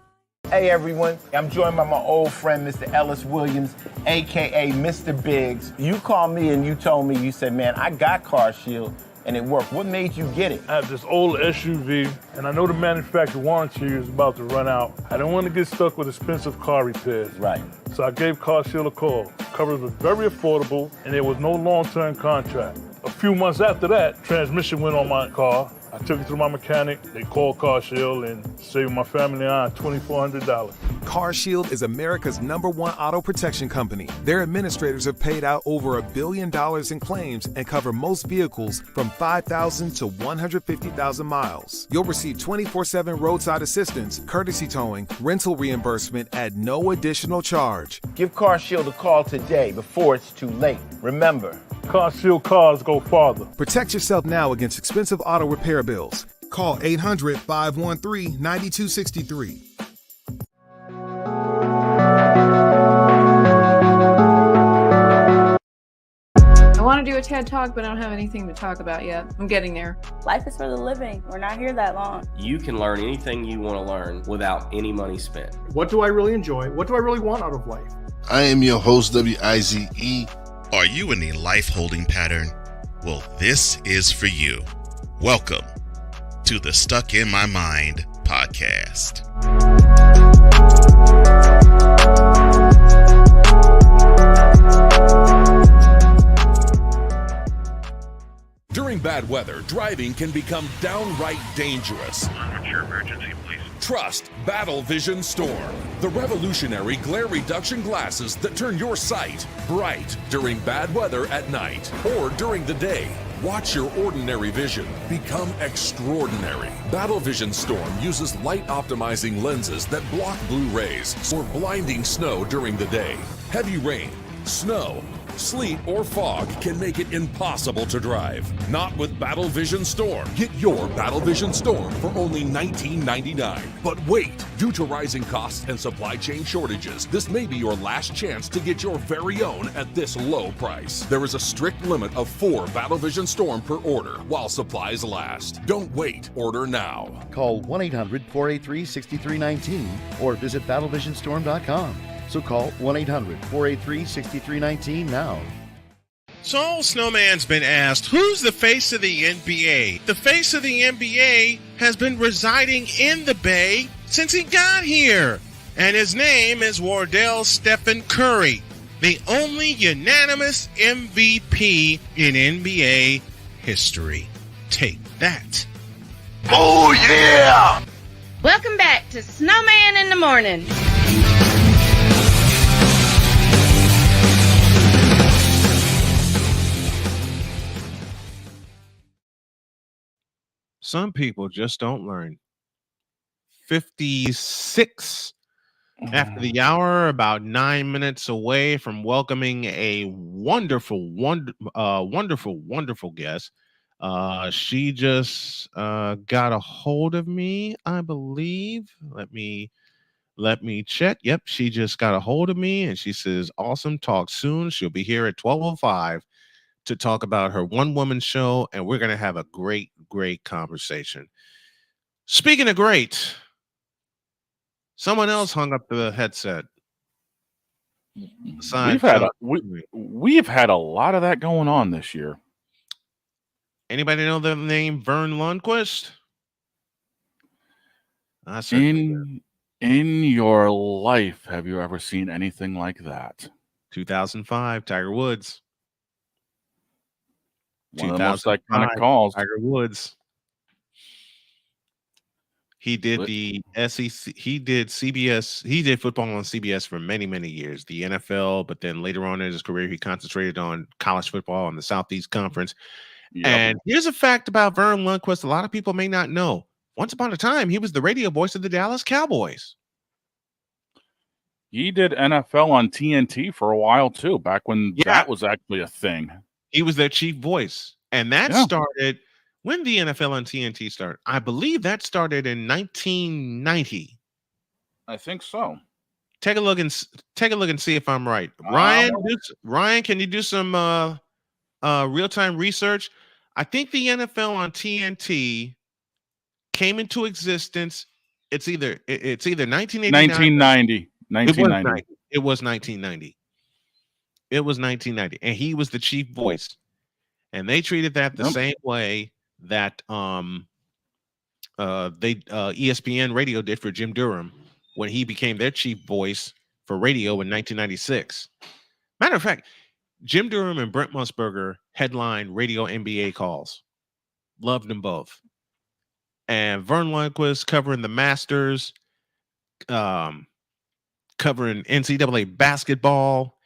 [SPEAKER 11] Hey everyone, I'm joined by my old friend, Mr. Ellis Williams, aka Mr. Biggs. You called me and you told me, you said, man, I got Car Shield and it worked. What made you get it?
[SPEAKER 12] I have this old SUV, and I know the manufacturer warranty is about to run out. I don't want to get stuck with expensive car repairs.
[SPEAKER 11] Right.
[SPEAKER 12] So I gave Car Shield a call. Coverage was very affordable, and there was no long-term contract. A few months after that, transmission went on my car. I took it to my mechanic. They called Car Shield and saved my family and I $2,400.
[SPEAKER 13] Car Shield is America's #1 auto protection company. Their administrators have paid out over $1 billion in claims and cover most vehicles from 5,000 to 150,000 miles. You'll receive 24/7 roadside assistance, courtesy towing, rental reimbursement at no additional charge.
[SPEAKER 11] Give Car Shield a call today before it's too late. Remember,
[SPEAKER 12] Car Shield cars go farther.
[SPEAKER 13] Protect yourself now against expensive auto repair bills. Call 800-513-9263.
[SPEAKER 23] I want want to do a TED Talk, but I don't have anything to talk about yet. I'm getting there.
[SPEAKER 24] Life is for the living. We're not here that long.
[SPEAKER 7] You can learn anything you want to learn without any money spent.
[SPEAKER 8] What do I really enjoy? What do I really want out of life?
[SPEAKER 25] I am your host, WIZE.
[SPEAKER 6] Are you in a life holding pattern? Well, this is for you. Welcome to the Stuck in My Mind podcast.
[SPEAKER 20] During bad weather, driving can become downright dangerous.
[SPEAKER 16] What's your emergency, please?
[SPEAKER 20] Trust Battle Vision Storm, the revolutionary glare reduction glasses that turn your sight bright during bad weather at night or during the day. Watch your ordinary vision become extraordinary. Battle Vision Storm uses light optimizing lenses that block blue rays or blinding snow during the day. Heavy rain, snow, sleet, or fog can make it impossible to drive. Not with Battle Vision Storm. Get your Battle Vision Storm for only $19.99. But wait, due to rising costs and supply chain shortages, this may be your last chance to get your very own at this low price. There is a strict limit of 4 Battle Vision Storm per order while supplies last. Don't wait, order now.
[SPEAKER 22] Call 1-800-483-6319 or visit battlevisionstorm.com. So call 1-800-483-6319 now.
[SPEAKER 1] So Snowman's been asked, who's the face of the NBA? The face of the NBA has been residing in the Bay since he got here. And his name is Wardell Stephen Curry, the only unanimous MVP in NBA history. Take that.
[SPEAKER 2] Oh, yeah! Welcome back to Snowman in the Morning.
[SPEAKER 1] Some people just don't learn. 56 after the hour, about 9 minutes away from welcoming a wonderful guest. She just got a hold of me, I believe. Let me check. Yep, she just got a hold of me, and she says, awesome, talk soon. She'll be here at 12:05 to talk about her one-woman show, and we're going to have a great conversation. Speaking of great, someone else hung up the headset.
[SPEAKER 4] We've had a lot of that going on this year.
[SPEAKER 1] Anybody know the name Vern Lundquist?
[SPEAKER 4] In your life, have you ever seen anything like that?
[SPEAKER 1] 2005, Tiger Woods.
[SPEAKER 4] One of the most iconic calls.
[SPEAKER 1] Tiger Woods. He did the SEC. He did CBS. He did football on CBS for many years. The NFL, but then later on in his career, he concentrated on college football on the Southeast Conference. Yep. And here's a fact about Vern Lundquist: a lot of people may not know. Once upon a time, he was the radio voice of the Dallas Cowboys.
[SPEAKER 4] He did NFL on TNT for a while too, back when that was actually a thing.
[SPEAKER 1] He was their chief voice. And that started when the NFL on TNT started. I believe that started in 1990.
[SPEAKER 4] I think so.
[SPEAKER 1] Take a look and see if I'm right. Ryan, can you do some real-time research? I think the NFL on TNT came into existence. It's either 1989
[SPEAKER 4] 1990.
[SPEAKER 1] It was 1990. It was 1990, and he was the chief voice, and they treated that the same way that ESPN radio did for Jim Durham when he became their chief voice for radio in 1996. Matter of fact, Jim Durham and Brent Musburger headlined radio NBA calls. Loved them both. And Vern Lundquist covering the Masters, covering NCAA basketball.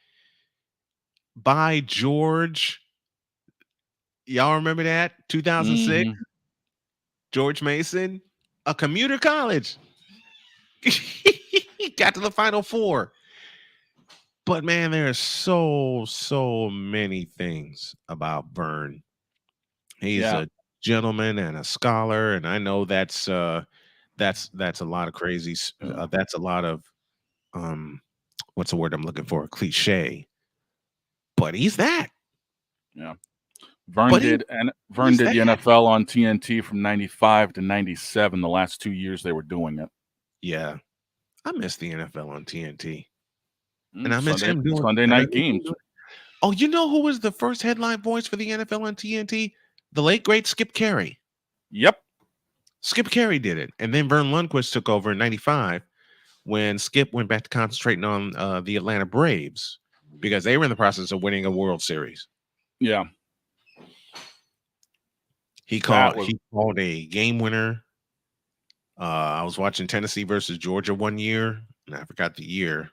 [SPEAKER 1] By George, y'all remember that? 2006, George Mason, a commuter college. He got to the Final Four. But man, there are so many things about Vern. He's a gentleman and a scholar, and I know that's a lot of crazy. That's a lot of what's the word I'm looking for? Cliche. But he's that.
[SPEAKER 4] Yeah. Vern
[SPEAKER 1] But
[SPEAKER 4] did the NFL on TNT from 95 to 97. The last 2 years they were doing it.
[SPEAKER 1] Yeah. I miss the NFL on TNT. And I miss
[SPEAKER 4] Sunday,
[SPEAKER 1] him doing
[SPEAKER 4] Sunday night games.
[SPEAKER 1] Oh, you know who was the first headline voice for the NFL on TNT? The late, great Skip Carey.
[SPEAKER 4] Yep.
[SPEAKER 1] Skip Carey did it. And then Vern Lundquist took over in 95 when Skip went back to concentrating on the Atlanta Braves because they were in the process of winning a World Series.
[SPEAKER 4] Yeah.
[SPEAKER 1] He called a game winner. I was watching Tennessee versus Georgia one year, and I forgot the year.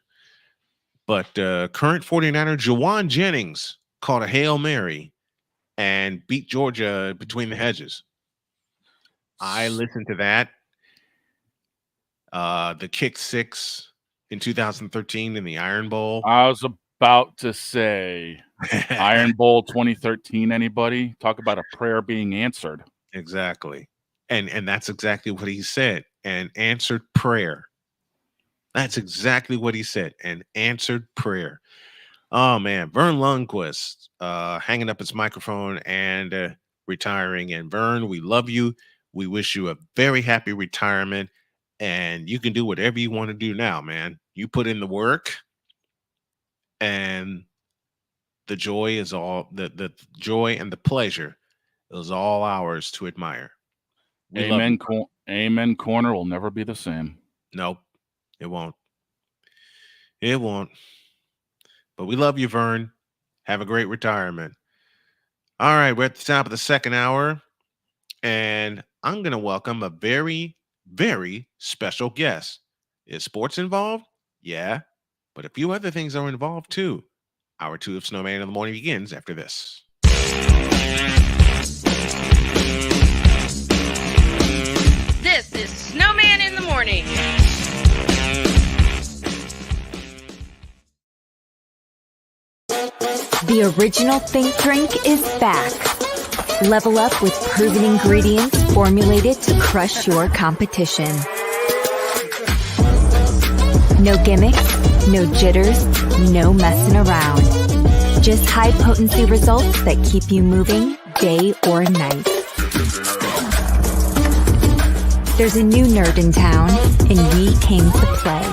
[SPEAKER 1] But current 49er Jawan Jennings caught a Hail Mary and beat Georgia between the hedges. I listened to that. The kick six in 2013 in the Iron Bowl.
[SPEAKER 4] I was about to say Iron Bowl 2013. Anybody talk about a prayer being answered?
[SPEAKER 1] Exactly. And that's exactly what he said. An answered prayer. That's exactly what he said. An answered prayer. Oh man, Vern Lundquist hanging up his microphone and retiring. And Vern, we love you. We wish you a very happy retirement. And you can do whatever you want to do now, man. You put in the work, and the joy is all the joy and the pleasure is all ours to admire.
[SPEAKER 4] Amen. Amen. Corner will never be the same.
[SPEAKER 1] Nope, it won't. It won't. But we love you, Vern. Have a great retirement. All right, we're at the top of the second hour, and I'm going to welcome a very, very special guest. Is sports involved? Yeah, but a few other things are involved too. Hour 2 of Snowman in the Morning begins after this.
[SPEAKER 2] This is Snowman in the Morning.
[SPEAKER 5] The original Think Drink is back. Level up with proven ingredients formulated to crush your competition. No gimmicks, no jitters, no messing around. Just high potency results that keep you moving day or night. There's a new nerd in town, and we came to play.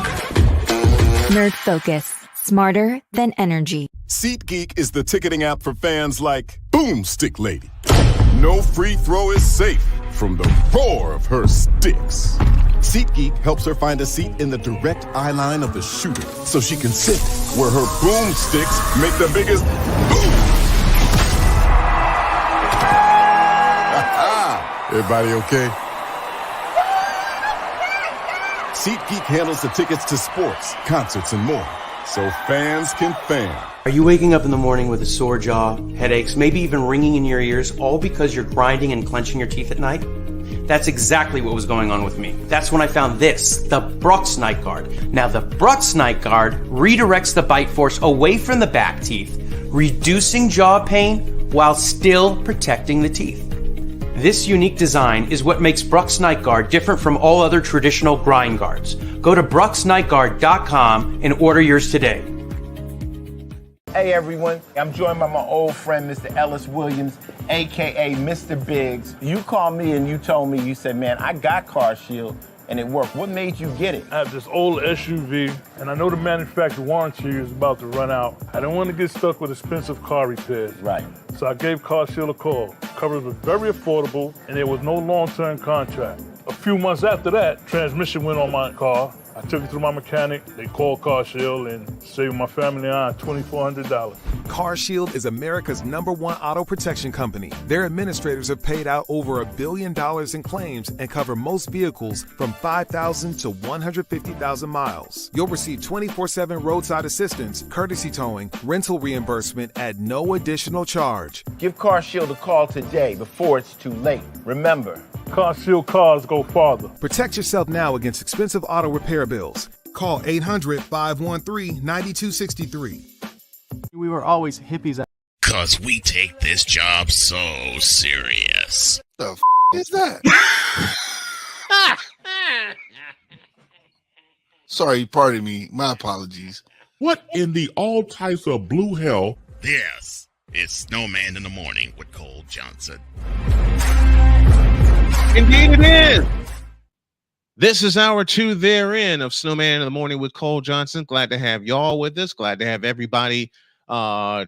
[SPEAKER 5] Nerd Focus. Smarter than energy.
[SPEAKER 9] SeatGeek is the ticketing app for fans like Boomstick Lady. No free throw is safe from the roar of her sticks. SeatGeek helps her find a seat in the direct eye line of the shooter so she can sit where her boomsticks make the biggest boom. Everybody okay? SeatGeek handles the tickets to sports, concerts, and more, so fans can fan.
[SPEAKER 10] Are you waking up in the morning with a sore jaw, headaches, maybe even ringing in your ears, all because you're grinding and clenching your teeth at night? That's exactly what was going on with me. That's when I found this, the Brooks Night Guard. Now, the Brooks Night Guard redirects the bite force away from the back teeth, reducing jaw pain while still protecting the teeth. This unique design is what makes Brooks Night Guard different from all other traditional grind guards. Go to brooksnightguard.com and order yours today.
[SPEAKER 11] Hey everyone, I'm joined by my old friend, Mr. Ellis Williams, aka Mr. Biggs. You called me and you told me, you said, man, I got CarShield and it worked. What made you get it?
[SPEAKER 12] I have this old SUV, and I know the manufacturer warranty is about to run out. I didn't want to get stuck with expensive car repairs.
[SPEAKER 11] Right.
[SPEAKER 12] So I gave CarShield a call. Coverage was very affordable, and there was no long-term contract. A few months after that, transmission went on my car. I took it to my mechanic. They called CarShield and saved my family on $2,400.
[SPEAKER 13] CarShield is America's #1 auto protection company. Their administrators have paid out over $1 billion in claims and cover most vehicles from 5,000 to 150,000 miles. You'll receive 24/7 roadside assistance, courtesy towing, rental reimbursement at no additional charge.
[SPEAKER 11] Give CarShield a call today before it's too late. Remember,
[SPEAKER 12] CarShield cars go farther.
[SPEAKER 13] Protect yourself now against expensive auto repair bills. Call 800-513-9263.
[SPEAKER 14] We were always hippies.
[SPEAKER 16] Cause we take this job so serious.
[SPEAKER 25] The f*** is that? Sorry, pardon me. My apologies.
[SPEAKER 17] What in the all types of blue hell?
[SPEAKER 16] This It's Snowman in the Morning with Cole Johnson.
[SPEAKER 1] Indeed it is. This is hour 2 therein of Snowman in the Morning with Cole Johnson. Glad to have y'all with us. Glad to have everybody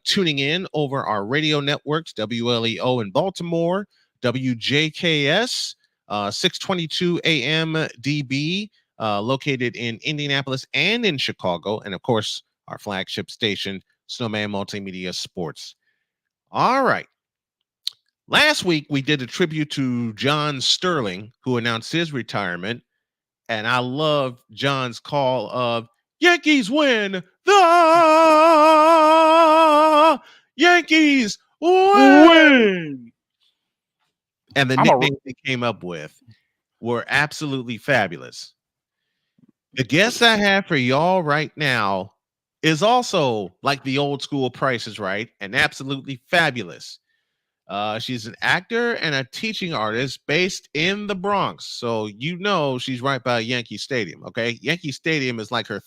[SPEAKER 1] tuning in over our radio networks, WLEO in Baltimore, WJKS, 622 AM DB, located in Indianapolis and in Chicago, and of course, our flagship station, Snowman Multimedia Sports. All right. Last week, we did a tribute to John Sterling, who announced his retirement. And I love John's call of Yankees win, the Yankees win. And the nicknames he came up with were absolutely fabulous. The guest I have for y'all right now is also like the old school Price is Right and absolutely fabulous. She's an actor and a teaching artist based in the Bronx. So you know she's right by Yankee Stadium, okay? Yankee Stadium is like her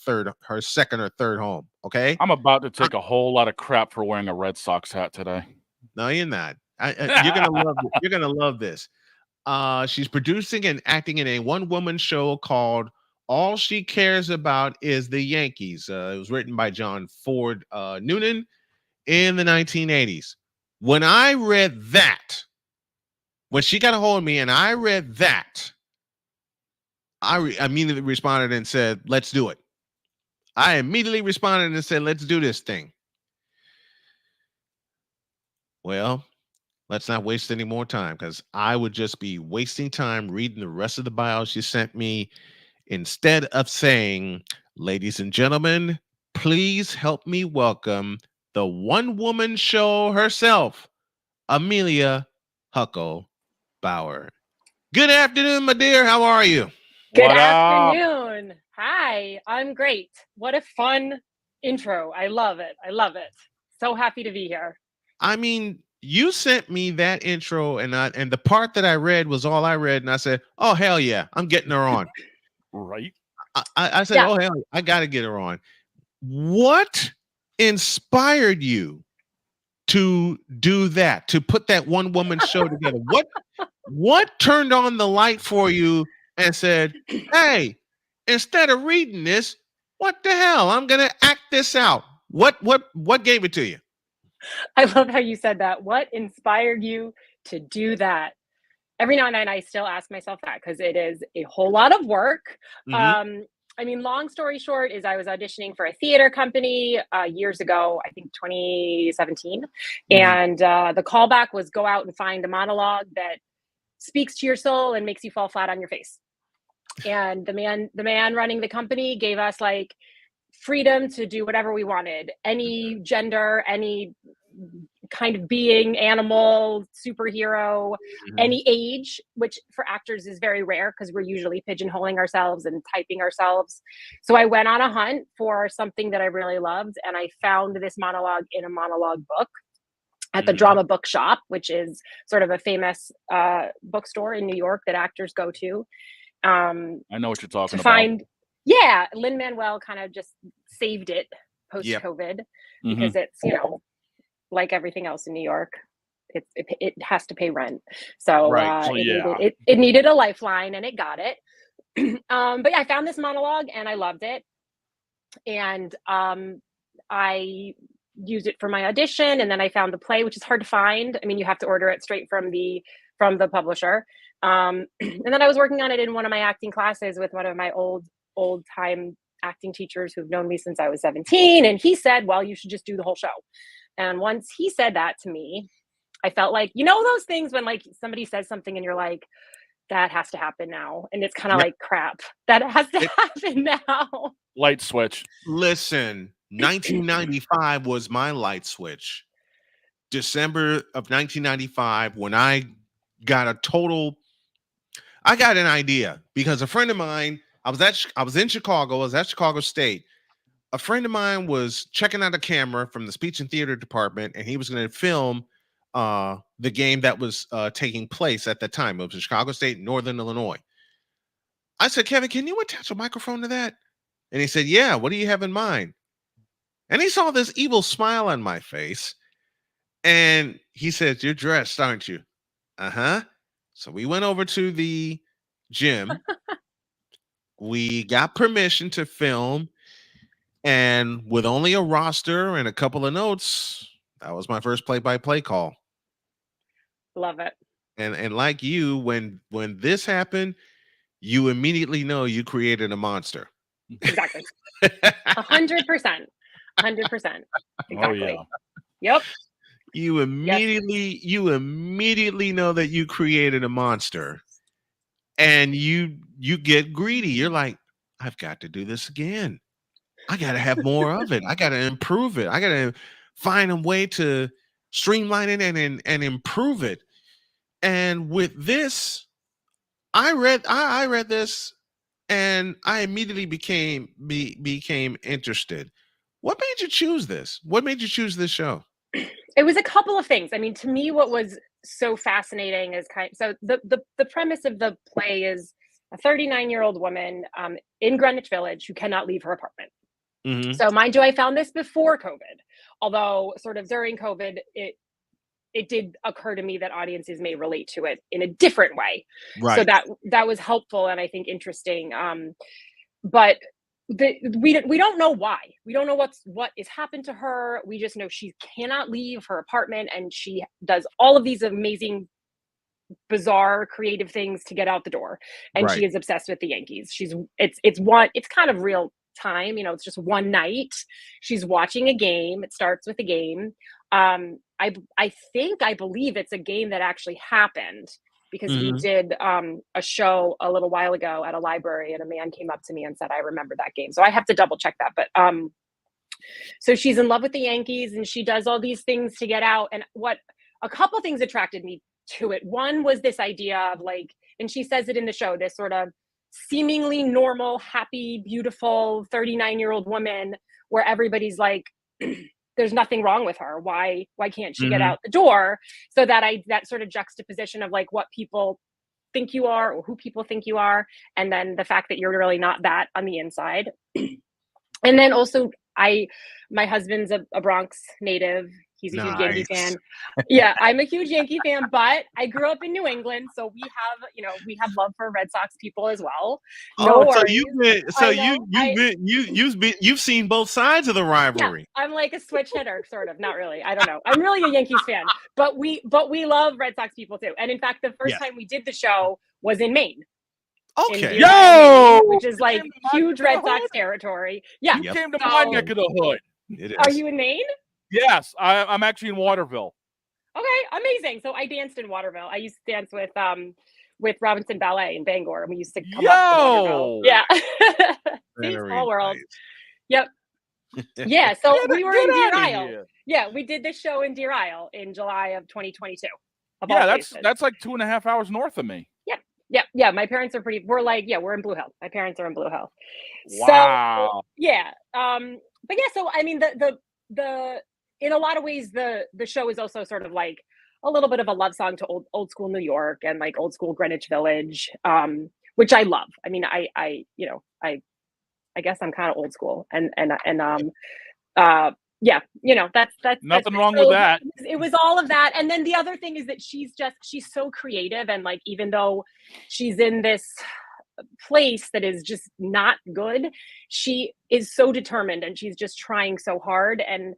[SPEAKER 1] second or third home, okay?
[SPEAKER 4] I'm about to take a whole lot of crap for wearing a Red Sox hat today.
[SPEAKER 1] No, you're not. You're gonna love it. You're gonna love this. She's producing and acting in a one-woman show called All She Cares About Is the Yankees. It was written by John Ford Noonan in the 1980s. When I read that, when she got a hold of me and I read that, I immediately responded and said, let's do it. I immediately responded and said, let's do this thing. Well, let's not waste any more time because I would just be wasting time reading the rest of the bio she sent me instead of saying, ladies and gentlemen, please help me welcome the one-woman show herself, Amelia Huckle Bauer. Good afternoon, my dear. How are you?
[SPEAKER 3] Good afternoon. Hi, I'm great. What a fun intro. I love it. I love it. So happy to be here.
[SPEAKER 1] I mean, you sent me that intro and the part that I read was all I read. And I said, oh, hell yeah, I'm getting her on.
[SPEAKER 4] Right.
[SPEAKER 1] I said, oh, hell, I got to get her on. What inspired you to do that, to put that one woman show together? What turned on the light for you and said, hey, instead of reading this, what the hell? I'm going to act this out. What gave it to you?
[SPEAKER 3] I love how you said that. What inspired you to do that? Every now and then I still ask myself that because it is a whole lot of work.
[SPEAKER 1] Mm-hmm.
[SPEAKER 3] I mean, long story short is I was auditioning for a theater company years ago, I think 2017. Mm-hmm. And the callback was go out and find a monologue that speaks to your soul and makes you fall flat on your face. And the man running the company gave us like freedom to do whatever we wanted, any gender, any kind of being, animal, superhero, any age, which for actors is very rare because we're usually pigeonholing ourselves and typing ourselves. So I went on a hunt for something that I really loved, and I found this monologue in a monologue book at the Drama Bookshop, which is sort of a famous bookstore in New York that actors go to.
[SPEAKER 4] I know what you're talking
[SPEAKER 3] about. Yeah, Lin-Manuel kind of just saved it post-COVID because it's, you know, like everything else in New York, it has to pay rent. So it needed a lifeline, and it got it. But yeah, I found this monologue and I loved it. And I used it for my audition, and then I found the play, which is hard to find. I mean, you have to order it straight from the publisher. And then I was working on it in one of my acting classes with one of my old time acting teachers who've known me since I was 17. And he said, well, you should just do the whole show. And once he said that to me, I felt like, you know, those things when like somebody says something and you're like, that has to happen now. And it's kind of like, crap, that has to happen now.
[SPEAKER 4] Light switch.
[SPEAKER 1] Listen, 1995 was my light switch. December of 1995, when I got an idea because a friend of mine, I was in Chicago. I was at Chicago State. A friend of mine was checking out a camera from the speech and theater department, and he was going to film the game that was taking place at the time. It was Chicago State, Northern Illinois. I said, Kevin, can you attach a microphone to that? And he said, yeah, what do you have in mind? And he saw this evil smile on my face. And he says, "You're dressed, aren't you?" Uh-huh. So we went over to the gym. We got permission to film, and with only a roster and a couple of notes, that was my first play-by-play call.
[SPEAKER 3] Love it.
[SPEAKER 1] And like you, when this happened, you immediately know you created a monster.
[SPEAKER 3] Exactly. 100%. 100%. Exactly.
[SPEAKER 4] Oh, yeah.
[SPEAKER 3] Yep.
[SPEAKER 1] You immediately know that you created a monster, and you get greedy. You're like, I've got to do this again. I got to have more of it. I got to improve it. I got to find a way to streamline it and improve it. And with this, I read this, and I immediately became interested. What made you choose this? What made you choose this show?
[SPEAKER 3] It was a couple of things. I mean, to me, what was so fascinating is the premise of the play is a 39-year-old woman in Greenwich Village who cannot leave her apartment.
[SPEAKER 1] Mm-hmm.
[SPEAKER 3] So mind you, I found this before COVID, although sort of during COVID, it did occur to me that audiences may relate to it in a different way.
[SPEAKER 1] Right.
[SPEAKER 3] So that was helpful and I think interesting. But we don't know why. We don't know what has happened to her. We just know she cannot leave her apartment, and she does all of these amazing, bizarre, creative things to get out the door. And
[SPEAKER 1] Right.
[SPEAKER 3] she is obsessed with the Yankees. It's kind of real time. You know, it's just one night. She's watching a game. It starts with a game. I believe it's a game that actually happened, because we did a show a little while ago at a library, and a man came up to me and said, "I remember that game." So I have to double check that. But so she's in love with the Yankees, and she does all these things to get out. And a couple things attracted me to it. One was this idea of like, and she says it in the show, this sort of seemingly normal, happy, beautiful 39-year-old woman where everybody's like, there's nothing wrong with her. Why can't she get out the door? So that sort of juxtaposition of like what people think you are or who people think you are, and then the fact that you're really not that on the inside. And then also my husband's a Bronx native. He's a huge Yankee fan. Yeah, I'm a huge Yankee fan, but I grew up in New England, so we have love for Red Sox people as well. No worries.
[SPEAKER 1] You've seen both sides of the rivalry.
[SPEAKER 3] Yeah, I'm like a switch hitter, sort of. Not really. I don't know. I'm really a Yankees fan, but we love Red Sox people too. And in fact, the first time we did the show was in Maine.
[SPEAKER 1] Okay.
[SPEAKER 3] Maine, which is like huge Red Sox territory. Yeah.
[SPEAKER 4] You came to my neck of the hood.
[SPEAKER 1] It is.
[SPEAKER 3] Are you in Maine?
[SPEAKER 4] Yes, I'm actually in Waterville.
[SPEAKER 3] Okay, amazing. So I danced in Waterville. I used to dance with Robinson Ballet in Bangor, and we used to come up to Waterville. Yeah. See, small world. Yep. Yeah, so we were in Deer Isle. Yeah, we did this show in Deer Isle in July of 2022.
[SPEAKER 4] Yeah, that's like 2.5 hours north of me.
[SPEAKER 3] Yeah. My parents are we're in Blue Hill. My parents are in Blue Hill.
[SPEAKER 4] Wow.
[SPEAKER 3] So, yeah. But yeah, so I mean the in a lot of ways the show is also sort of like a little bit of a love song to old school New York and like old school Greenwich Village, which I love. I mean, I guess I'm kind of old school and yeah, that's
[SPEAKER 4] nothing wrong with that.
[SPEAKER 3] It was all of that. And then the other thing is that she's so creative, and like, even though she's in this place that is just not good, she is so determined, and she's just trying so hard. And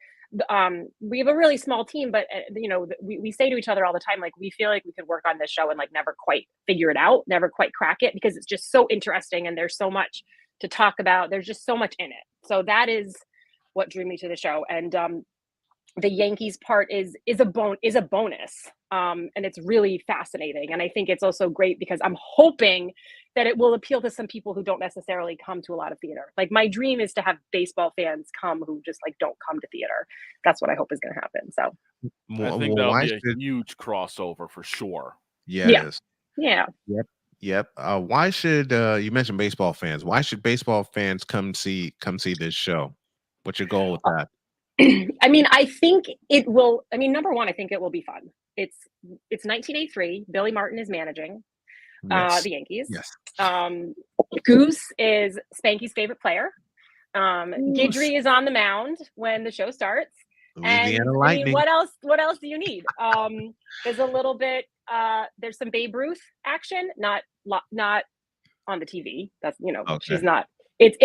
[SPEAKER 3] we have a really small team, but we say to each other all the time, like, we feel like we could work on this show and like never quite figure it out, never quite crack it, because it's just so interesting and there's so much to talk about. There's just so much in it. So that is what drew me to the show. And the Yankees part is a bonus. And it's really fascinating. And I think it's also great because I'm hoping that it will appeal to some people who don't necessarily come to a lot of theater. Like, my dream is to have baseball fans come who just like don't come to theater. That's what I hope is going to happen. So
[SPEAKER 4] I think that'll be a huge crossover for sure.
[SPEAKER 1] Yeah. It is.
[SPEAKER 3] Yeah.
[SPEAKER 1] Yep. Why should you mentioned baseball fans? Why should baseball fans come see this show? What's your goal with that?
[SPEAKER 3] I mean, I think it will. I mean, number one, I think it will be fun. It's 1983. Billy Martin is managing the Yankees.
[SPEAKER 1] Yes.
[SPEAKER 3] Goose is Spanky's favorite player. Guidry is on the mound when the show starts.
[SPEAKER 1] Louisiana
[SPEAKER 3] And
[SPEAKER 1] Lightning.
[SPEAKER 3] I mean, what else do you need? There's a little bit, there's some Babe Ruth action, not on the TV. That's,
[SPEAKER 1] Okay.
[SPEAKER 3] she's not, it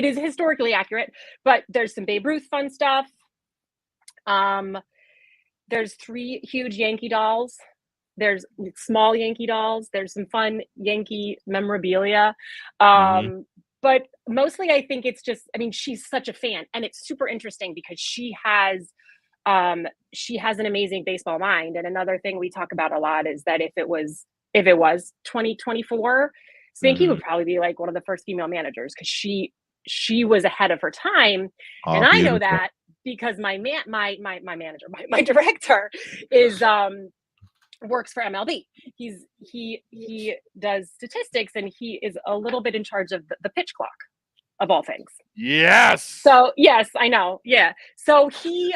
[SPEAKER 3] is historically accurate, but there's some Babe Ruth fun stuff. There's 3 huge Yankee dolls. There's small Yankee dolls. There's some fun Yankee memorabilia. But mostly I think it's just, I mean, she's such a fan, and it's super interesting because she has an amazing baseball mind. And another thing we talk about a lot is that if it was 2024, Spanky would probably be like one of the first female managers, because she was ahead of her time.
[SPEAKER 1] Oh,
[SPEAKER 3] and I
[SPEAKER 1] beautiful.
[SPEAKER 3] know that because my manager, my director is works for MLB. He does statistics, and he is a little bit in charge of the pitch clock, of all things.
[SPEAKER 4] Yes.
[SPEAKER 3] So yes, I know. Yeah. So he,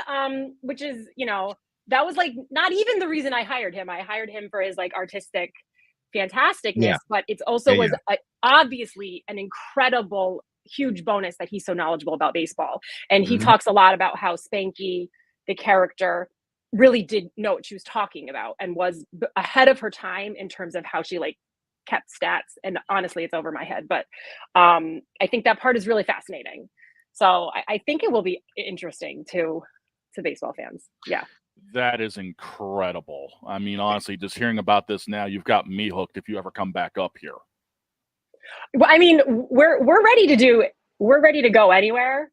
[SPEAKER 3] which is, that was like not even the reason I hired him. I hired him for his like artistic fantasticness, but it's also was obviously an incredible, huge bonus that he's so knowledgeable about baseball. And he talks a lot about how Spanky, the character, really did know what she was talking about and was ahead of her time in terms of how she like kept stats. And honestly, it's over my head, but I think that part is really fascinating. So I think it will be interesting to baseball fans. Yeah.
[SPEAKER 4] That is incredible. I mean, honestly, just hearing about this now, you've got me hooked if you ever come back up here.
[SPEAKER 3] Well, I mean, we're ready to go anywhere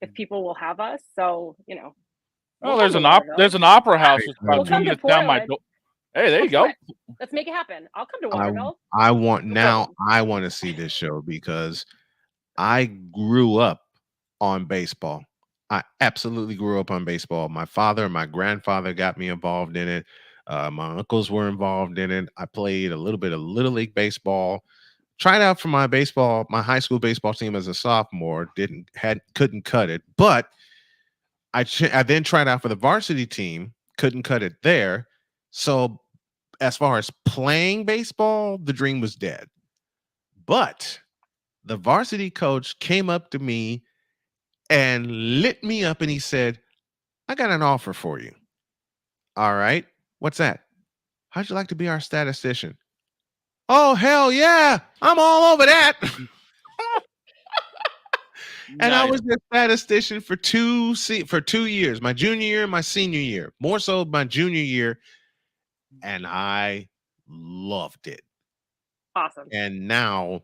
[SPEAKER 3] if people will have us. So,
[SPEAKER 4] Oh, there's an opera house just about 2 minutes down my door. Hey, there you go.
[SPEAKER 3] Let's make it happen. I'll come to Waterville.
[SPEAKER 1] I want to see this show because I grew up on baseball. I absolutely grew up on baseball. My father and my grandfather got me involved in it. My uncles were involved in it. I played a little bit of Little League baseball. Tried out for my high school baseball team as a sophomore. Couldn't cut it, but I then tried out for the varsity team. Couldn't cut it there. So as far as playing baseball, the dream was dead. But the varsity coach came up to me and lit me up, and he said, "I got an offer for you." All right. What's that? How'd you like to be our statistician? Oh, hell yeah. I'm all over that. And I was a statistician for 2 years, my junior year and my senior year, more so my junior year. And I loved it.
[SPEAKER 3] Awesome.
[SPEAKER 1] And now,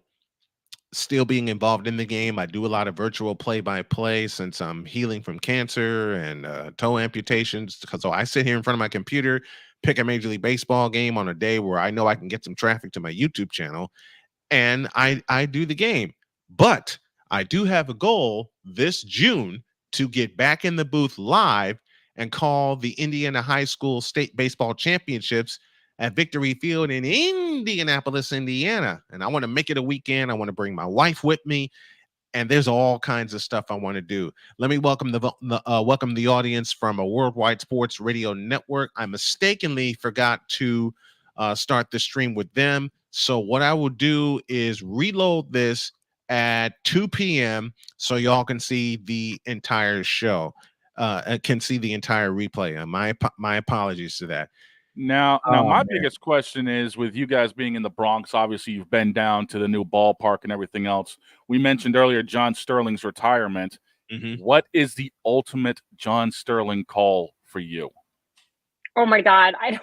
[SPEAKER 1] still being involved in the game, I do a lot of virtual play-by-play since I'm healing from cancer and toe amputations. So I sit here in front of my computer, pick a Major League Baseball game on a day where I know I can get some traffic to my YouTube channel, and I do the game. But I do have a goal this June to get back in the booth live and call the Indiana High School State Baseball Championships at Victory Field in Indianapolis, Indiana. And I want to make it a weekend. I want to bring my wife with me. And there's all kinds of stuff I want to do. Let me welcome the audience from a Worldwide Sports Radio Network. I mistakenly forgot to start the stream with them. So what I will do is reload this at 2 p.m. so y'all can see the entire show, can see the entire replay. And my apologies to that.
[SPEAKER 4] Now, my biggest question is, with you guys being in the Bronx, obviously you've been down to the new ballpark and everything else. We mentioned earlier John Sterling's retirement. What is the ultimate John Sterling call for you?
[SPEAKER 3] Oh my God, I don't.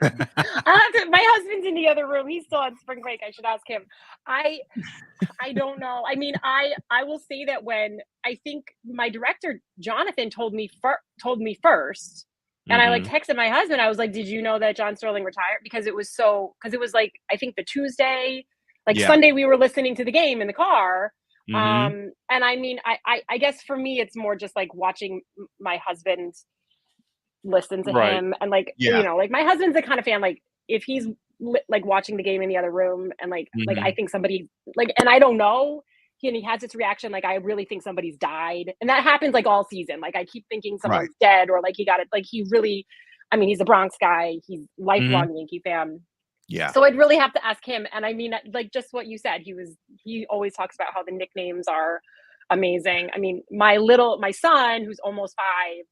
[SPEAKER 3] My husband's in the other room. He's still on spring break. I should ask him. I don't know. I mean, I will say that when I think my director Jonathan told me first. And I like texted my husband. I was like, "Did you know that John Sterling retired?" Because it was like, I think the Tuesday, Sunday, we were listening to the game in the car. And I mean, I guess for me, it's more just like watching my husband listen to him, and my husband's the kind of fan, like if he's watching the game in the other room, and I think somebody and I don't know. He has this reaction, I really think somebody's died. And that happens all season. I keep thinking someone's dead, or he got it. He really, I mean, he's a Bronx guy. He's lifelong Yankee fan.
[SPEAKER 1] Yeah.
[SPEAKER 3] So I'd really have to ask him. And I mean, just what you said, he always talks about how the nicknames are amazing. I mean, my son, who's almost 5,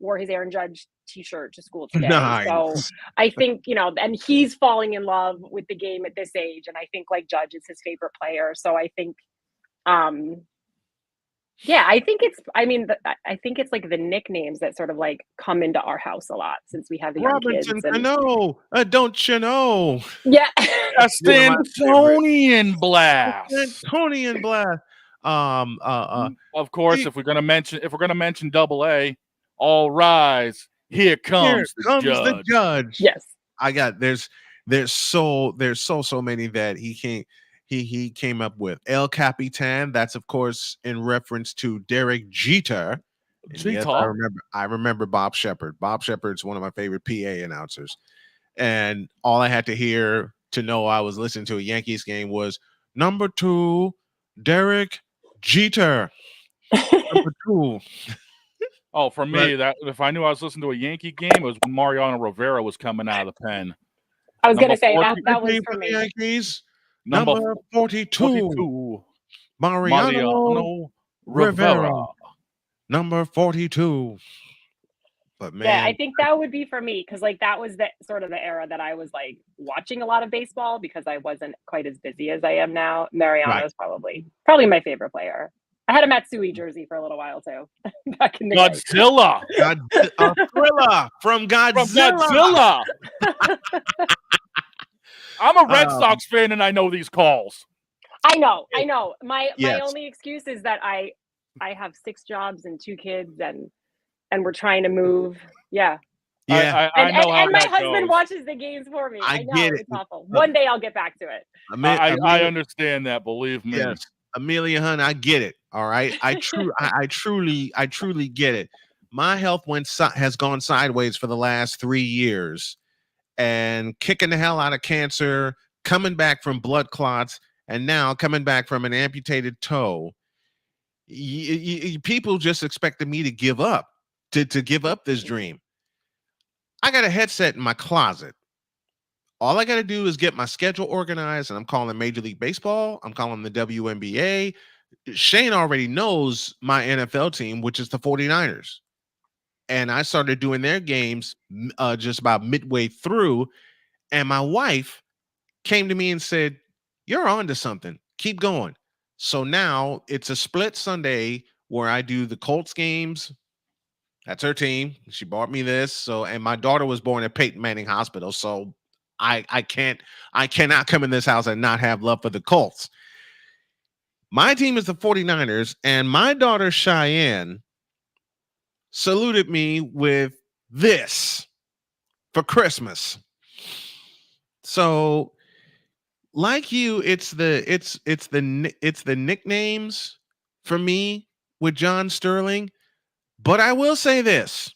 [SPEAKER 3] wore his Aaron Judge t-shirt to school today.
[SPEAKER 1] Nice.
[SPEAKER 3] So I think, and he's falling in love with the game at this age. And I think like Judge is his favorite player. So I think, I think it's like the nicknames that sort of like come into our house a lot since we have the young
[SPEAKER 1] Robinson
[SPEAKER 3] kids. And,
[SPEAKER 1] Cano, don't you know?
[SPEAKER 3] Yeah.
[SPEAKER 4] Stantonian blast.
[SPEAKER 1] Stantonian blast.
[SPEAKER 4] Of course, if we're gonna mention Double A, all rise. Here comes the judge.
[SPEAKER 3] Yes.
[SPEAKER 1] I got there's so many that he came up with. El Capitan, that's of course in reference to Derek Jeter. Yes, I remember Bob Shepard. Bob Shepard's one of my favorite PA announcers. And all I had to hear to know I was listening to a Yankees game was number 2, Derek Jeter. Number 2.
[SPEAKER 4] Oh, for me, that if I knew I was listening to a Yankee game, it was when Mariano Rivera was coming out of the pen.
[SPEAKER 3] I was going to say that was for me.
[SPEAKER 1] Yankees. Number 42. Mariano Rivera. Number 42. But man,
[SPEAKER 3] yeah, I think that would be for me because like that was the sort of the era that I was like watching a lot of baseball because I wasn't quite as busy as I am now. Mariano is probably my favorite player. I had a Matsui jersey for a little while too. Back in the
[SPEAKER 4] Godzilla.
[SPEAKER 1] Thriller from Godzilla.
[SPEAKER 4] I'm a Red Sox fan and I know these calls.
[SPEAKER 3] I know. My only excuse is that I have 6 jobs and 2 kids and we're trying to move. Yeah.
[SPEAKER 1] Yeah.
[SPEAKER 4] I know how
[SPEAKER 3] and my
[SPEAKER 4] that
[SPEAKER 3] husband
[SPEAKER 4] goes.
[SPEAKER 3] watches the games for me. I know
[SPEAKER 1] get it.
[SPEAKER 3] It's awful. One day I'll get back to it.
[SPEAKER 4] I understand that, believe me.
[SPEAKER 1] Yes. Amelia Hunt, I get it. All right. I truly get it. My health has gone sideways for the last 3 years and kicking the hell out of cancer, coming back from blood clots, and now coming back from an amputated toe. People just expected me to give up, to give up this dream. I got a headset in my closet. All I got to do is get my schedule organized, and I'm calling Major League Baseball. I'm calling the WNBA. Shane already knows my NFL team, which is the 49ers. And I started doing their games just about midway through. And my wife came to me and said, "You're on to something. Keep going." So now it's a split Sunday where I do the Colts games. That's her team. She bought me this. So, and my daughter was born at Peyton Manning Hospital. So I cannot come in this house and not have love for the Colts. My team is the 49ers, and my daughter Cheyenne saluted me with this for Christmas. So, like you, it's the nicknames for me with John Sterling. But I will say this.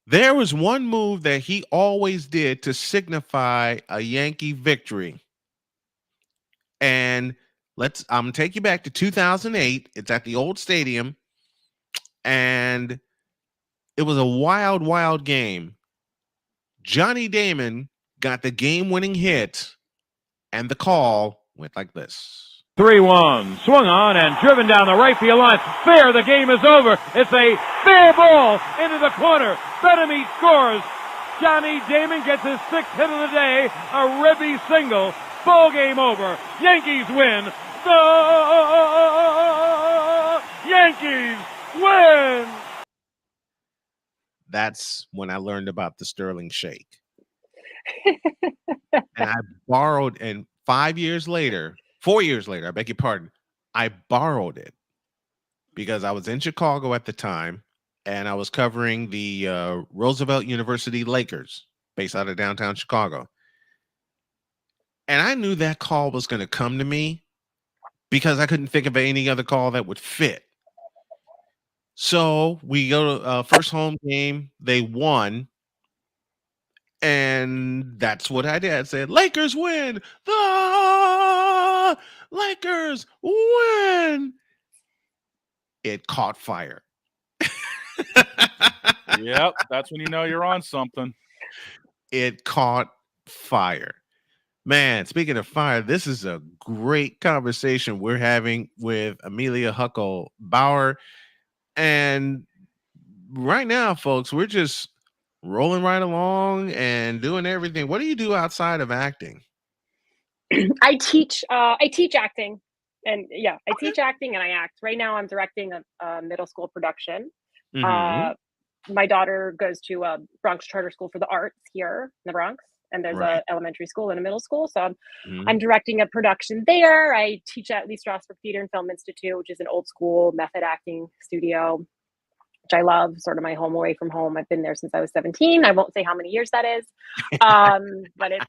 [SPEAKER 1] There was one move that he always did to signify a Yankee victory. And I'm gonna take you back to 2008. It's at the old stadium. And it was a wild, wild game. Johnny Damon got the game-winning hit, and the call went like this.
[SPEAKER 15] 3-1, swung on and driven down the right field line. Fair, the game is over. It's a fair ball into the corner. Benamy scores. Johnny Damon gets his 6th hit of the day, a ribby single. Ball game over. Yankees win. The Yankees win.
[SPEAKER 1] That's when I learned about the Sterling Shake. And I borrowed, and 4 years later, I beg your pardon, I borrowed it because I was in Chicago at the time and I was covering the Roosevelt University Lakers based out of downtown Chicago. And I knew that call was going to come to me because I couldn't think of any other call that would fit. So we go to first home game. They won. And that's what I did. I said, Lakers win. The Lakers win. It caught fire.
[SPEAKER 4] Yep. That's when you know you're on something.
[SPEAKER 1] It caught fire. Man, speaking of fire, this is a great conversation we're having with Amelia Huckle Bauer. And right now, folks, we're just rolling right along and doing everything. What do you do outside of acting?
[SPEAKER 3] I teach acting, and I teach acting and I act. Right now I'm directing a middle school production. My daughter goes to a Bronx charter school for the arts here in the Bronx, and there's a elementary school and a middle school. So I'm directing a production there. I teach at Lee Strasberg Theater and Film Institute, which is an old school method acting studio, which I love, sort of my home away from home. I've been there since I was 17. I won't say how many years that is, but it's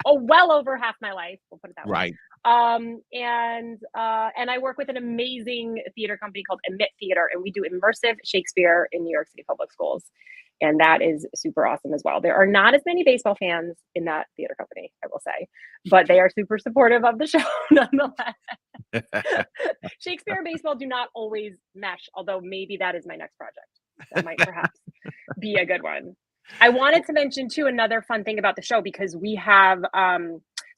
[SPEAKER 3] well over half my life. We'll put it that way. And I work with an amazing theater company called Emit Theater, and we do immersive Shakespeare in New York City public schools. And that is super awesome as well. There are not as many baseball fans in that theater company, I will say, but they are super supportive of the show nonetheless. Shakespeare and baseball do not always mesh, although maybe that is my next project. That might perhaps be a good one. I wanted to mention too another fun thing about the show, because we have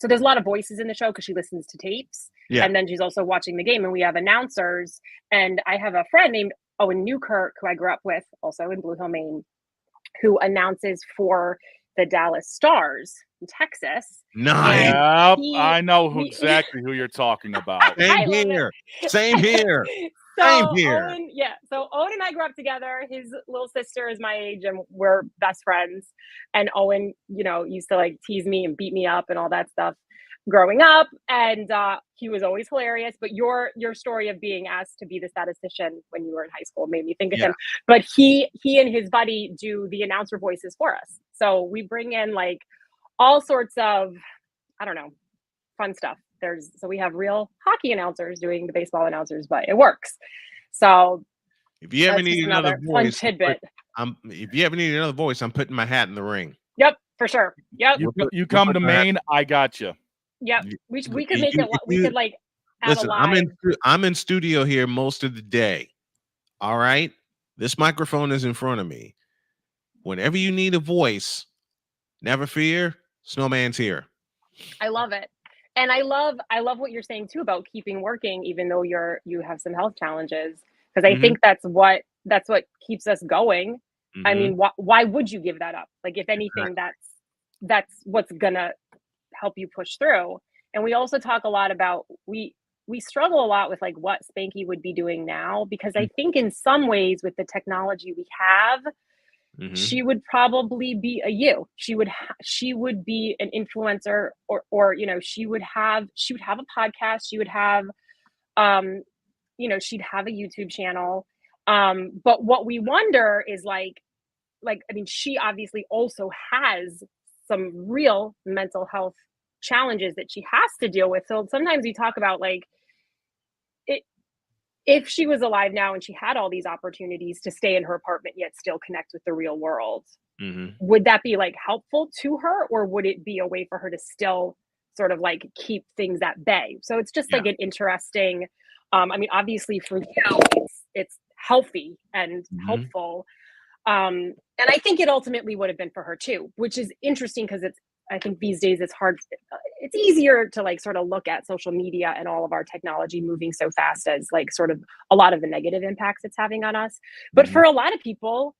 [SPEAKER 3] so there's a lot of voices in the show because she listens to tapes, and then she's also watching the game, and we have announcers. And I have a friend named Owen Newkirk, who I grew up with, also in Blue Hill, Maine, who announces for the Dallas Stars in Texas.
[SPEAKER 1] Nice.
[SPEAKER 4] Yep, I know exactly who you're talking about.
[SPEAKER 1] Same here. Same here.
[SPEAKER 3] Owen, so Owen and I grew up together. His little sister is my age, and we're best friends. And Owen, used to like tease me and beat me up and all that stuff growing up. And he was always hilarious. But your story of being asked to be the statistician when you were in high school made me think of him. But he and his buddy do the announcer voices for us. So we bring in like all sorts of, I don't know, fun stuff. So we have real hockey announcers doing the baseball announcers, but it works. So
[SPEAKER 1] if you ever need another voice,
[SPEAKER 3] tidbit.
[SPEAKER 1] If you ever need another voice, I'm putting my hat in the ring.
[SPEAKER 3] Yep, for sure. Yep.
[SPEAKER 4] You come to Maine, I got you.
[SPEAKER 3] Yep. We could make it. We could like add
[SPEAKER 1] listen.
[SPEAKER 3] A live.
[SPEAKER 1] I'm in studio here most of the day. All right. This microphone is in front of me. Whenever you need a voice, never fear. Snowman's here.
[SPEAKER 3] I love it. And I love what you're saying too about keeping working, even though you have some health challenges, because I think that's what keeps us going. I mean, why would you give that up? Like, if anything, that's what's gonna help you push through. And we also talk a lot about we struggle a lot with like what Spanky would be doing now, because I think in some ways with the technology we have, she would probably be a you. She would be an influencer, or she would have a podcast. She would have, she'd have a YouTube channel. But what we wonder is like, I mean, she obviously also has some real mental health challenges that she has to deal with. So sometimes we talk about like, if she was alive now and she had all these opportunities to stay in her apartment yet still connect with the real world, would that be like helpful to her, or would it be a way for her to still sort of like keep things at bay? So it's just like an interesting, I mean, obviously for you, it's healthy and helpful. And I think it ultimately would have been for her too, which is interesting because I think these days it's easier to like sort of look at social media and all of our technology moving so fast as like sort of a lot of the negative impacts it's having on us. But for a lot of people,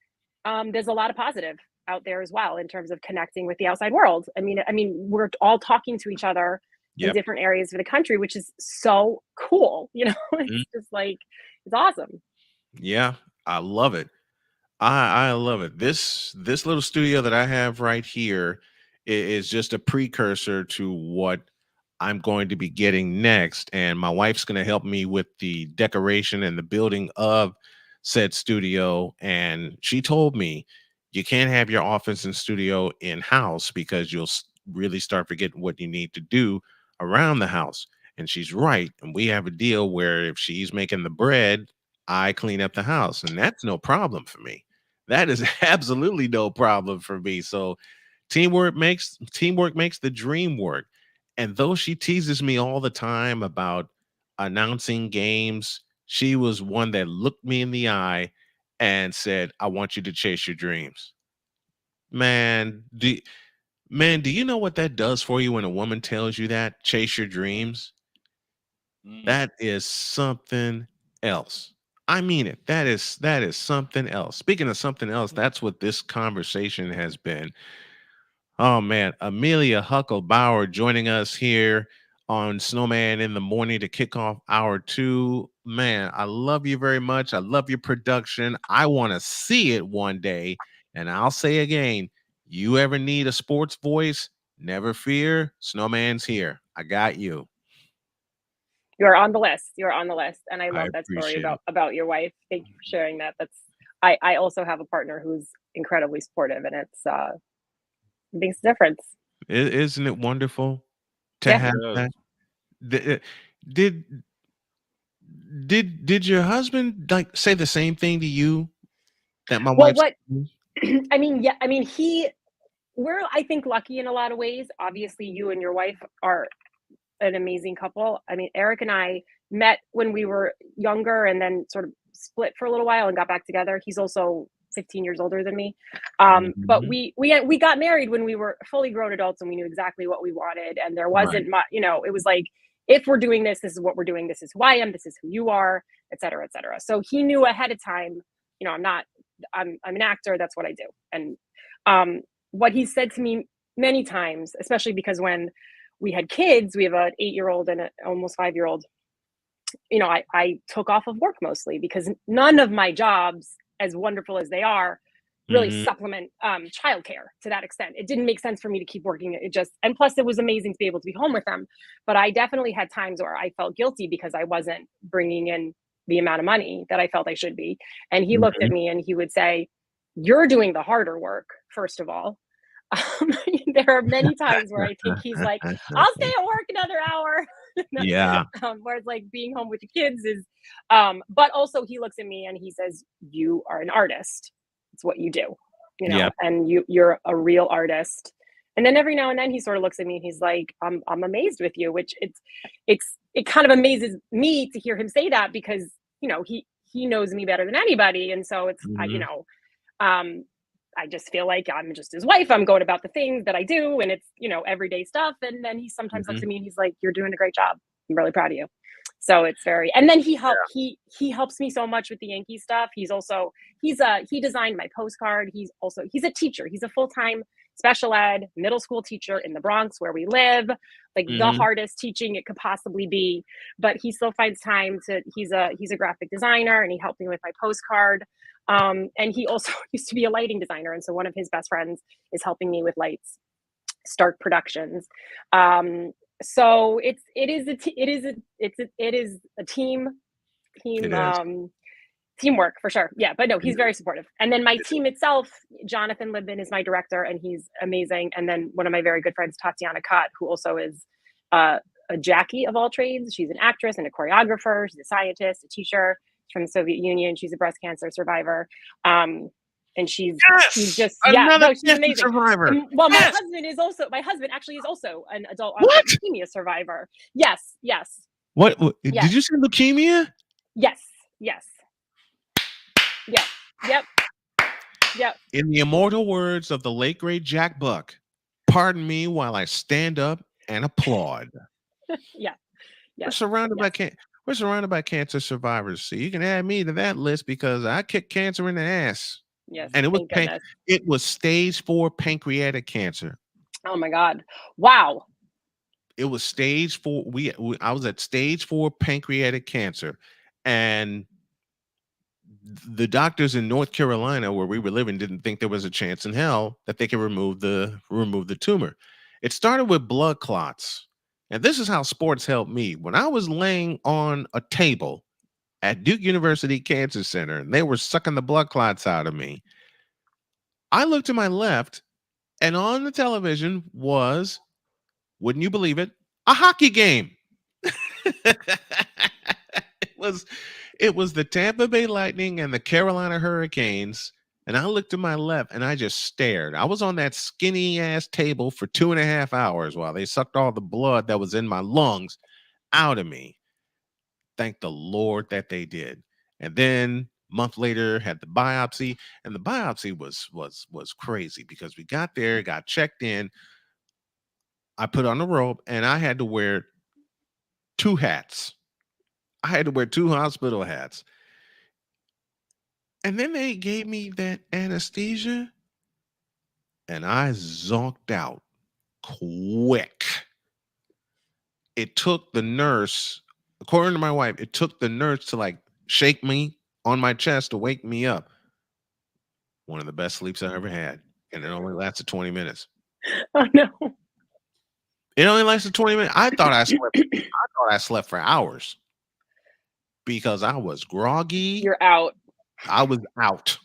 [SPEAKER 3] there's a lot of positive out there as well in terms of connecting with the outside world. I mean, we're all talking to each other in different areas of the country, which is so cool. It's just like, it's awesome.
[SPEAKER 1] Yeah, I love it. I love it. This little studio that I have right here is just a precursor to what I'm going to be getting next. And my wife's going to help me with the decoration and the building of said studio. And she told me, you can't have your office and studio in-house because you'll really start forgetting what you need to do around the house. And she's right. And we have a deal where if she's making the bread, I clean up the house. And that's no problem for me. That is absolutely no problem for me. So teamwork makes the dream work. And though she teases me all the time about announcing games, she was one that looked me in the eye and said, I want you to chase your dreams. Man, Man, do you know what that does for you when a woman tells you that? Chase your dreams. That is something else. I mean it. That is something else. Speaking of something else, that's what this conversation has been. Oh man, Amelia Hucklebauer joining us here on Snowman in the Morning to kick off hour 2. Man, I love you very much. I love your production. I want to see it one day. And I'll say again, you ever need a sports voice? Never fear. Snowman's here. I got you.
[SPEAKER 3] You're on the list. You're on the list. And I
[SPEAKER 1] I
[SPEAKER 3] love that story
[SPEAKER 1] appreciate it.
[SPEAKER 3] about your wife. Thank you for sharing that. I also have a partner who's incredibly supportive, and it makes a difference.
[SPEAKER 1] Isn't it wonderful to
[SPEAKER 3] Yeah.
[SPEAKER 1] have that? Did did your husband like say the same thing to you that my
[SPEAKER 3] Well,
[SPEAKER 1] wife?
[SPEAKER 3] what I mean, we're, I think, lucky in a lot of ways. Obviously, you and your wife are an amazing couple. I mean, Eric and I met when we were younger and then sort of split for a little while and got back together. He's also 15 years older than me. But we got married when we were fully grown adults and we knew exactly what we wanted. And there wasn't much, it was like, if we're doing this, this is what we're doing. This is who I am. This is who you are, et cetera, et cetera. So he knew ahead of time, I'm an actor. That's what I do. And what he said to me many times, especially because when we had kids, we have an 8-year-old and an almost 5-year-old, I took off of work mostly because none of my jobs, as wonderful as they are, really supplement childcare to that extent. It didn't make sense for me to keep working. And plus it was amazing to be able to be home with them. But I definitely had times where I felt guilty because I wasn't bringing in the amount of money that I felt I should be. And he looked at me and he would say, "You're doing the harder work, first of all." There are many times where I think he's like, "I'll stay at work another hour."
[SPEAKER 1] Yeah.
[SPEAKER 3] Where it's like being home with the kids is, but also he looks at me and he says, "You are an artist. It's what you do, and you're a real artist." And then every now and then he sort of looks at me and he's like, I'm amazed with you," which it kind of amazes me to hear him say that because, he knows me better than anybody. And so it's, I just feel like I'm just his wife. I'm going about the things that I do and it's, everyday stuff. And then he sometimes looks at me and he's like, "You're doing a great job. I'm really proud of you." So it's and then he helps me so much with the Yankee stuff. He designed my postcard. He's a teacher. He's a full-time special ed middle school teacher in the Bronx where we live, like the hardest teaching it could possibly be, but he still finds time he's a graphic designer and he helped me with my postcard. And he also used to be a lighting designer. And so one of his best friends is helping me with lights, Stark Productions. So it is a teamwork for sure. Yeah, but no, he's very supportive. And then my team itself, Jonathan Libman is my director and he's amazing. And then one of my very good friends, Tatiana Kott, who also is a Jackie of all trades. She's an actress and a choreographer. She's a scientist, a teacher. She's from the Soviet Union. She's a breast cancer survivor. And she's just she's amazing.
[SPEAKER 1] Survivor.
[SPEAKER 3] Well, my husband actually is also an adult leukemia survivor. Yes.
[SPEAKER 1] What did you say? Leukemia?
[SPEAKER 3] Yes. Yep.
[SPEAKER 1] In the immortal words of the late great Jack Buck, "Pardon me while I stand up and applaud."
[SPEAKER 3] Yeah.
[SPEAKER 1] We're surrounded by cancer survivors. So you can add me to that list because I kicked cancer in the ass.
[SPEAKER 3] Yes.
[SPEAKER 1] And it was stage 4 pancreatic cancer.
[SPEAKER 3] Oh my God. Wow.
[SPEAKER 1] It was stage 4. I was at stage 4 pancreatic cancer. And the doctors in North Carolina where we were living didn't think there was a chance in hell that they could remove the tumor. It started with blood clots. And this is how sports helped me. When I was laying on a table at Duke University Cancer Center, and they were sucking the blood clots out of me, I looked to my left, and on the television was, wouldn't you believe it, a hockey game. It was the Tampa Bay Lightning and the Carolina Hurricanes, and I looked to my left, and I just stared. I was on that skinny-ass table for 2.5 hours while they sucked all the blood that was in my lungs out of me. Thank the Lord that they did. And then a month later had the biopsy, and the biopsy was crazy because we got there, got checked in. I put on the robe, and I had to wear 2 hats. I had to wear 2 hospital hats. And then they gave me that anesthesia, and I zonked out quick. It took the nurse, according to my wife, it took the nurse to like shake me on my chest to wake me up. One of the best sleeps I ever had. And it only lasted 20 minutes.
[SPEAKER 3] Oh no.
[SPEAKER 1] It only lasted 20 minutes. I thought I slept for hours because I was groggy.
[SPEAKER 3] You're out.
[SPEAKER 1] I was out.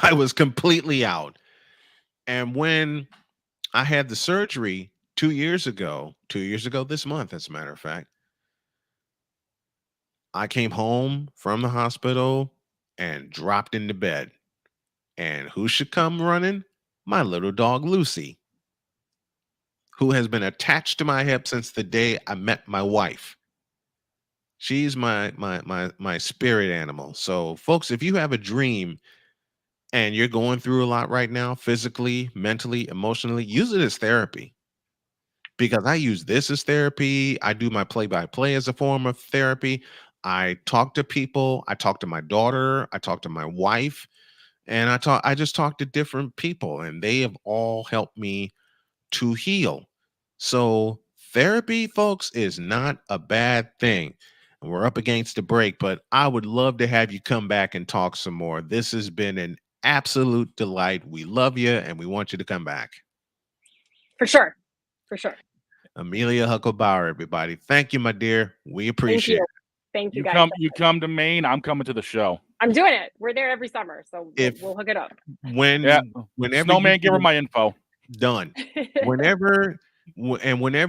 [SPEAKER 1] I was completely out. And when I had the surgery 2 years ago this month, as a matter of fact, I came home from the hospital and dropped into bed. And who should come running? My little dog, Lucy, who has been attached to my hip since the day I met my wife. She's my spirit animal. So, folks, if you have a dream and you're going through a lot right now, physically, mentally, emotionally, use it as therapy. Because I use this as therapy. I do my play-by-play as a form of therapy. I talk to people. I talk to my daughter. I talk to my wife. And I just talk to different people, and they have all helped me to heal. So therapy, folks, is not a bad thing. And we're up against the break, but I would love to have you come back and talk some more. This has been an absolute delight. We love you, and we want you to come back.
[SPEAKER 3] For sure. For sure.
[SPEAKER 1] Amelia Huckelbauer, everybody. Thank you, my dear. We appreciate it.
[SPEAKER 3] Thank you, guys.
[SPEAKER 4] You come to Maine, I'm coming to the show.
[SPEAKER 3] I'm doing it. We're there every summer, so we'll hook it up.
[SPEAKER 1] Whenever
[SPEAKER 4] Snowman, give her my info.
[SPEAKER 1] Done. Whenever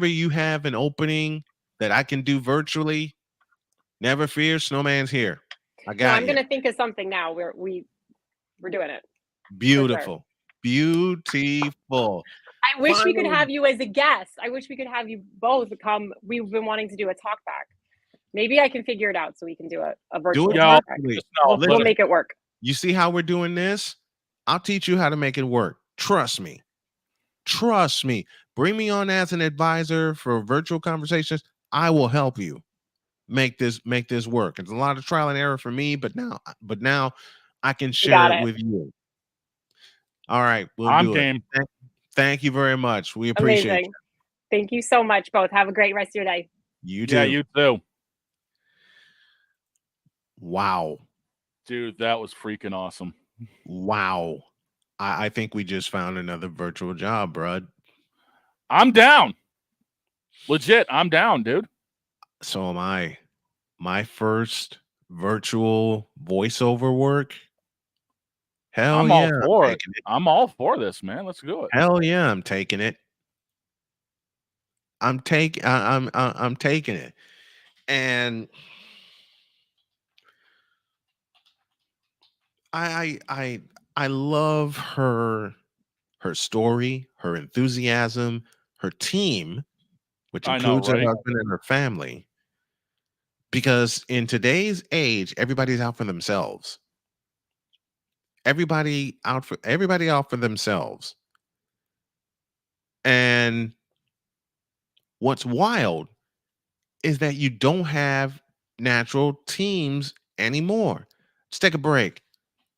[SPEAKER 1] you have an opening that I can do virtually, never fear, Snowman's here. I'm
[SPEAKER 3] gonna think of something now. We're doing it.
[SPEAKER 1] Beautiful. Beautiful.
[SPEAKER 3] I wish we could have you as a guest. I wish we could have you both come. We've been wanting to do a talk back. Maybe I can figure it out so we can do a virtual talk back. We'll make it work.
[SPEAKER 1] You see how we're doing this? I'll teach you how to make it work. Trust me. Trust me. Bring me on as an advisor for virtual conversations. I will help you make this work. It's a lot of trial and error for me, but now I can share it with you. All right,
[SPEAKER 4] I'm game.
[SPEAKER 1] Thank you very much. We appreciate it.
[SPEAKER 3] Thank you so much, both. Have a great rest of your day.
[SPEAKER 1] You too.
[SPEAKER 4] Yeah, you too.
[SPEAKER 1] Wow.
[SPEAKER 4] Dude, that was freaking awesome.
[SPEAKER 1] Wow. I think we just found another virtual job, bud.
[SPEAKER 4] I'm down. Legit, I'm down, dude.
[SPEAKER 1] So am I. My first virtual voiceover work. Hell yeah.
[SPEAKER 4] All for it. I'm all for this, man. Let's do it.
[SPEAKER 1] Hell yeah, I'm taking it. I'm taking it. And I love her story, her enthusiasm, her team, which includes her husband and her family. Because in today's age, everybody's out for themselves. Everybody out for themselves. And what's wild is that you don't have natural teams anymore. Let's take a break.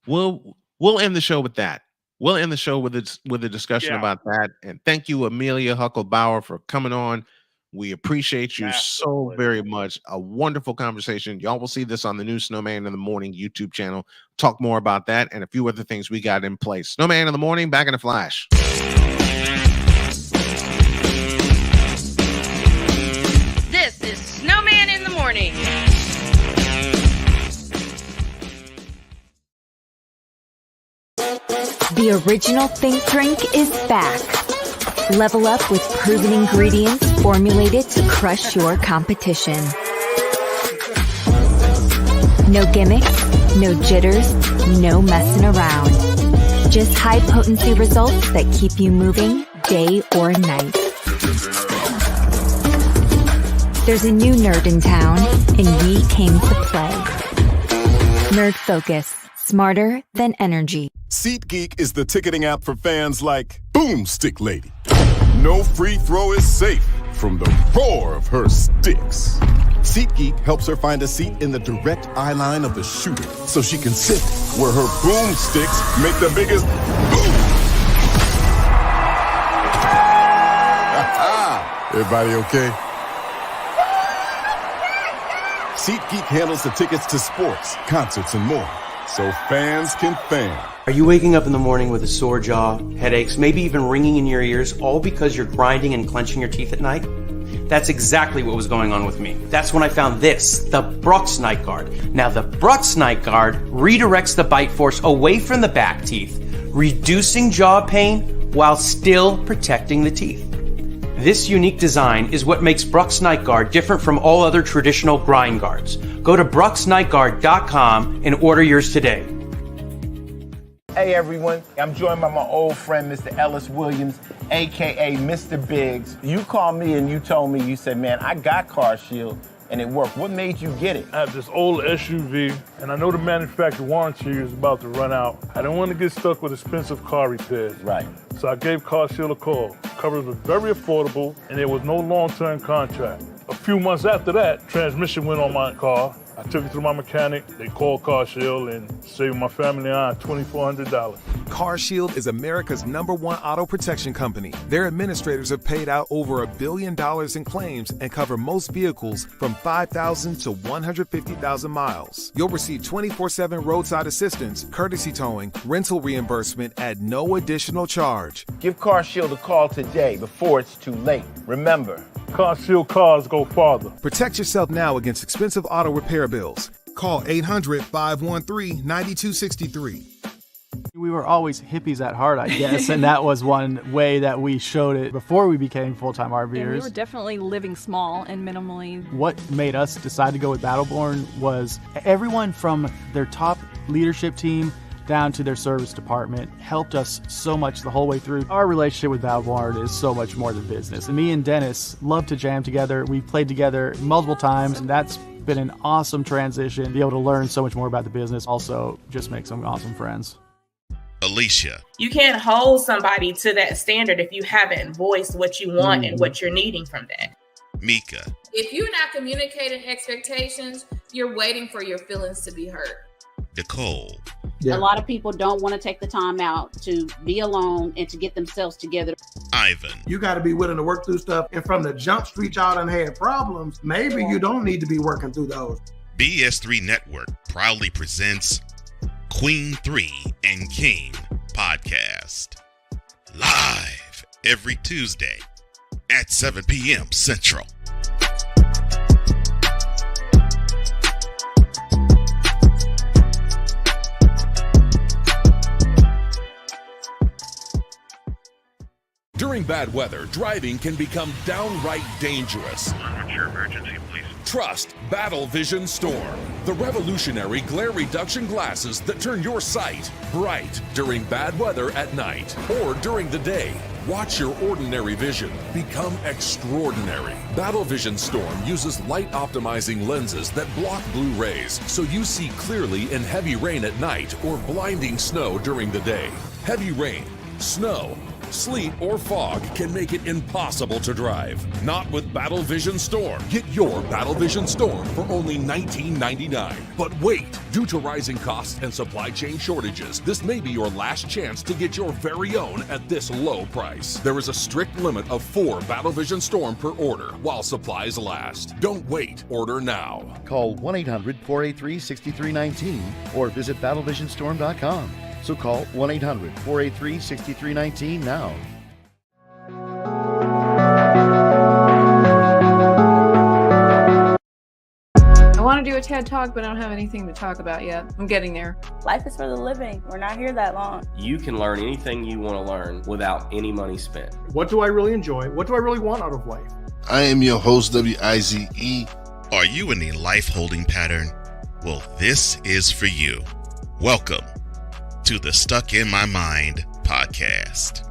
[SPEAKER 1] We'll end the show with that. We'll end the show with a discussion about that. And thank you, Amelia Huckelbauer, for coming on. We appreciate you so very much. A wonderful conversation. Y'all will see this on the new Snowman in the Morning YouTube channel. Talk more about that and a few other things we got in place. Snowman in the Morning, back in a flash.
[SPEAKER 2] This is Snowman in the Morning.
[SPEAKER 5] The original Think Drink is back. Level up with proven ingredients formulated to crush your competition. No gimmicks, no jitters, no messing around. Just high potency results that keep you moving day or night. There's a new nerd in town, and we came to play. Nerd Focus. Smarter than energy.
[SPEAKER 9] SeatGeek is the ticketing app for fans like Boomstick Lady. No free throw is safe from the roar of her sticks. SeatGeek helps her find a seat in the direct eye line of the shooter so she can sit where her boom sticks make the biggest boom. Everybody okay? SeatGeek handles the tickets to sports, concerts, and more, so fans can fan.
[SPEAKER 10] Are you waking up in the morning with a sore jaw, headaches, maybe even ringing in your ears, all because you're grinding and clenching your teeth at night? That's exactly what was going on with me. That's when I found this, the Brooks Night Guard. Now, the Brooks Night Guard redirects the bite force away from the back teeth, reducing jaw pain while still protecting the teeth. This unique design is what makes Brooks Night Guard different from all other traditional grind guards. Go to brooksnightguard.com and order yours today.
[SPEAKER 11] Hey everyone, I'm joined by my old friend, Mr. Ellis Williams, AKA Mr. Biggs. You called me and you told me, you said, man, I got CarShield and it worked. What made you get it?
[SPEAKER 12] I have this old SUV and I know the manufacturer warranty is about to run out. I didn't want to get stuck with expensive car repairs.
[SPEAKER 11] Right.
[SPEAKER 12] So I gave CarShield a call. Coverage was very affordable and there was no long-term contract. A few months after that, transmission went on my car. I took it through my mechanic, they called CarShield and saved my family on $2,400.
[SPEAKER 13] CarShield is America's #1 auto protection company. Their administrators have paid out over $1 billion in claims and cover most vehicles from 5,000 to 150,000 miles. You'll receive 24/7 roadside assistance, courtesy towing, rental reimbursement at no additional charge.
[SPEAKER 11] Give CarShield a call today before it's too late. Remember,
[SPEAKER 12] CarShield cars go farther.
[SPEAKER 13] Protect yourself now against expensive auto repair bills. Call 800-513-9263.
[SPEAKER 14] We were always hippies at heart, I guess, and that was one way that we showed it before we became full-time RVers.
[SPEAKER 17] Yeah, we were definitely living small and minimally.
[SPEAKER 14] What made us decide to go with Battleborn was everyone from their top leadership team down to their service department helped us so much the whole way through. Our relationship with Battleborn is so much more than business. And me and Dennis love to jam together. We've played together multiple times, and that's been an awesome transition. Be able to learn so much more about the business. Also, just make some awesome friends.
[SPEAKER 16] Alicia.
[SPEAKER 2] You can't hold somebody to that standard if you haven't voiced what you want and what you're needing from that.
[SPEAKER 16] Mika.
[SPEAKER 18] If you're not communicating expectations, you're waiting for your feelings to be hurt.
[SPEAKER 16] Nicole.
[SPEAKER 19] Yeah. A lot of people don't want to take the time out to be alone and to get themselves together.
[SPEAKER 16] Ivan.
[SPEAKER 8] You got to be willing to work through stuff. And from the jump street y'all done had problems, maybe you don't need to be working through those.
[SPEAKER 16] BS3 Network proudly presents Queen 3 and King podcast. Live every Tuesday at 7 p.m. Central.
[SPEAKER 20] During bad weather, driving can become downright dangerous.
[SPEAKER 21] What's your emergency, please?
[SPEAKER 20] Trust Battle Vision Storm, the revolutionary glare reduction glasses that turn your sight bright during bad weather at night or during the day. Watch your ordinary vision become extraordinary. Battle Vision Storm uses light optimizing lenses that block blue rays so you see clearly in heavy rain at night or blinding snow during the day. Heavy rain, snow, sleet, or fog can make it impossible to drive. Not with Battle Vision Storm. Get your Battle Vision Storm for only $19.99. But wait, due to rising costs and supply chain shortages, this may be your last chance to get your very own at this low price. There is a strict limit of 4 Battle Vision Storm per order while supplies last. Don't wait, order now.
[SPEAKER 22] Call 1-800-483-6319 or visit battlevisionstorm.com. So call 1-800-483-6319 now.
[SPEAKER 23] I want to do a TED Talk, but I don't have anything to talk about yet. I'm getting there.
[SPEAKER 24] Life is for the living. We're not here that long.
[SPEAKER 7] You can learn anything you want to learn without any money spent.
[SPEAKER 8] What do I really enjoy? What do I really want out of life?
[SPEAKER 25] I am your host, WIZE.
[SPEAKER 16] Are you in a life holding pattern? Well, this is for you. Welcome to the Stuck in My Mind podcast.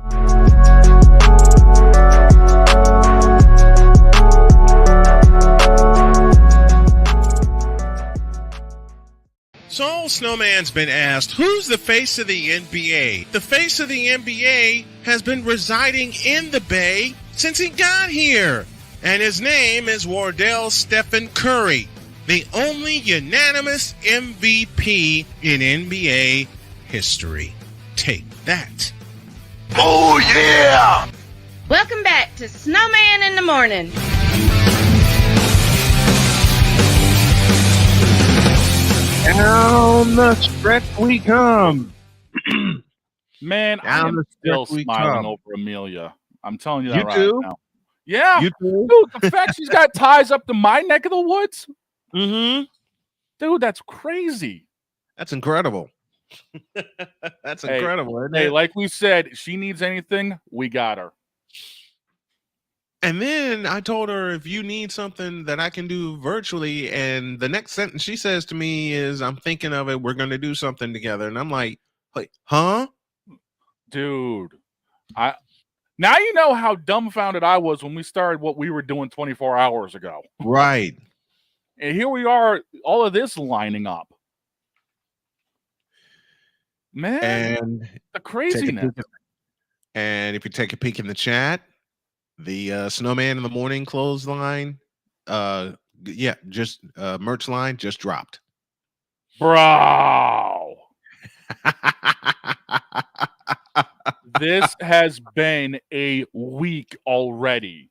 [SPEAKER 1] So old snowman's been asked, who's the face of the NBA? The face of the NBA has been residing in the Bay since he got here. And his name is Wardell Stephen Curry, the only unanimous MVP in NBA history. Take that.
[SPEAKER 2] Oh, yeah! Welcome back to Snowman in the Morning.
[SPEAKER 1] Down the stretch we come.
[SPEAKER 3] Man, I
[SPEAKER 1] Down
[SPEAKER 3] am
[SPEAKER 1] the
[SPEAKER 3] still
[SPEAKER 1] stretch we
[SPEAKER 3] smiling
[SPEAKER 1] come.
[SPEAKER 3] over Amelia. I'm telling you that
[SPEAKER 1] You
[SPEAKER 3] right
[SPEAKER 1] too?
[SPEAKER 3] now. Yeah.
[SPEAKER 1] You too?
[SPEAKER 3] Dude, the fact she's got ties up to my neck of the woods.
[SPEAKER 1] Mm-hmm.
[SPEAKER 3] Dude, that's crazy.
[SPEAKER 1] That's incredible. That's incredible, isn't
[SPEAKER 3] Hey,
[SPEAKER 1] it?
[SPEAKER 3] like we said, she needs anything, we got her.
[SPEAKER 1] And then I told her, if you need something that I can do virtually, and the next sentence she says to me is, I'm thinking of it, we're going to do something together. And I'm like, huh?
[SPEAKER 3] Dude, now you know how dumbfounded I was when we started what we were doing 24 hours ago.
[SPEAKER 1] Right.
[SPEAKER 3] And here we are, all of this lining up. Man,
[SPEAKER 1] And
[SPEAKER 3] the craziness.
[SPEAKER 1] And if you take a peek in the chat, the Snowman in the Morning clothesline, just merch line just dropped.
[SPEAKER 3] Bro. This has been a week already.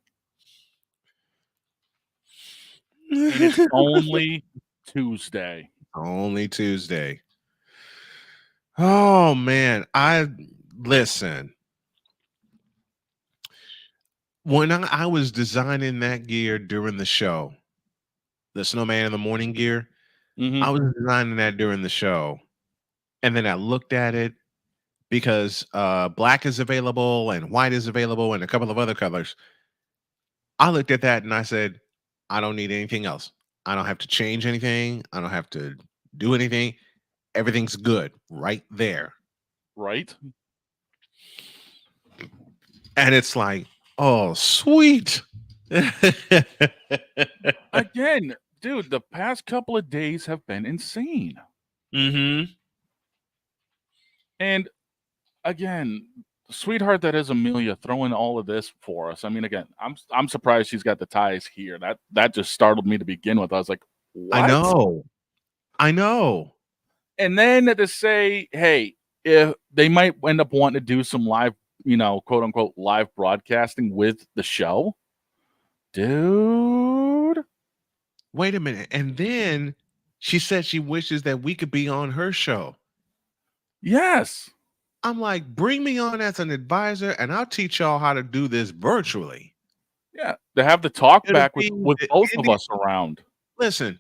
[SPEAKER 3] And it's only Tuesday.
[SPEAKER 1] Only Tuesday. Oh, man. Listen. When I was designing that gear during the show, the Snowman in the Morning gear, I was designing that during the show. And then I looked at it because black is available and white is available and a couple of other colors. I looked at that and I said, I don't need anything else. I don't have to change anything. I don't have to do anything. Everything's good right there.
[SPEAKER 3] Right?
[SPEAKER 1] And it's like, oh, sweet.
[SPEAKER 3] Again, dude, the past couple of days have been insane.
[SPEAKER 1] Mm-hmm.
[SPEAKER 3] And again, sweetheart that is Amelia throwing all of this for us. I mean, again, I'm surprised she's got the ties here. That just startled me to begin with. I was like, what?
[SPEAKER 1] I know.
[SPEAKER 3] And then to say, hey, if they might end up wanting to do some live, quote unquote, live broadcasting with the show. Dude.
[SPEAKER 1] Wait a minute. And then she said she wishes that we could be on her show.
[SPEAKER 3] Yes.
[SPEAKER 1] I'm like, bring me on as an advisor and I'll teach y'all how to do this virtually.
[SPEAKER 3] Yeah. To have the talk back with both of us around.
[SPEAKER 1] Listen,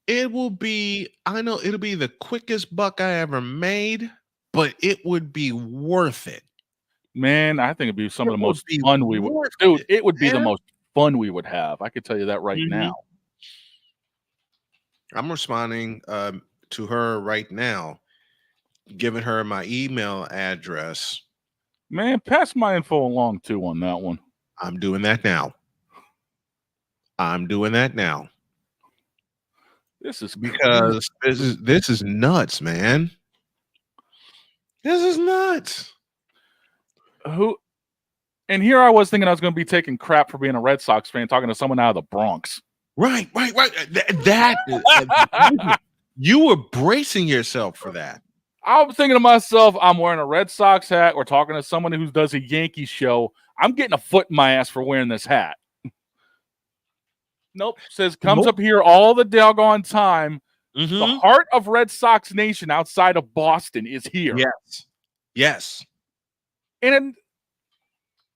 [SPEAKER 1] it'll be the quickest buck I ever made, but it would be worth it.
[SPEAKER 3] Man, I think it'd be some of the most fun we would. Dude, it would be the most fun we would have. I could tell you that right now.
[SPEAKER 1] I'm responding to her right now, giving her my email address.
[SPEAKER 3] Man, pass my info along too on that one.
[SPEAKER 1] I'm doing that now.
[SPEAKER 3] This is
[SPEAKER 1] because this is nuts, man. This is nuts.
[SPEAKER 3] And here I was thinking I was going to be taking crap for being a Red Sox fan, talking to someone out of the Bronx.
[SPEAKER 1] Right. You were bracing yourself for that.
[SPEAKER 3] I was thinking to myself, I'm wearing a Red Sox hat. We're talking to someone who does a Yankee show. I'm getting a foot in my ass for wearing this hat. Nope. Says comes up here all the doggone time. The heart of Red Sox Nation outside of Boston is here.
[SPEAKER 1] Yes.
[SPEAKER 3] And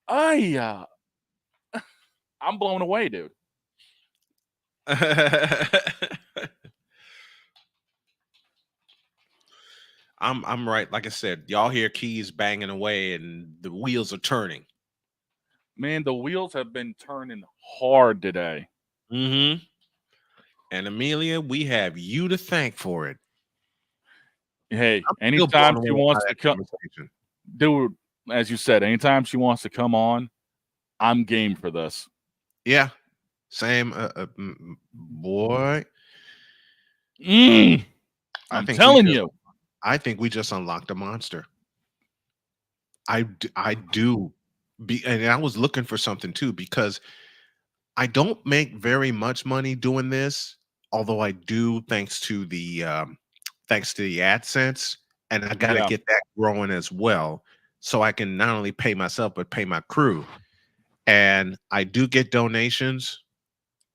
[SPEAKER 3] I'm blown away, dude.
[SPEAKER 1] I'm right. Like I said, y'all hear keys banging away and the wheels are turning.
[SPEAKER 3] Man, the wheels have been turning hard today.
[SPEAKER 1] And Amelia, we have you to thank for it.
[SPEAKER 3] Hey, anytime she wants to come, dude, as you said, anytime she wants to come on, I'm game for this.
[SPEAKER 1] Yeah. Same, boy.
[SPEAKER 3] I'm telling you.
[SPEAKER 1] I think we just unlocked a monster. I do. And I was looking for something too, because I don't make very much money doing this, although I do thanks to the AdSense, and I got to
[SPEAKER 3] Yeah.
[SPEAKER 1] get that growing as well, so I can not only pay myself but pay my crew. And I do get donations.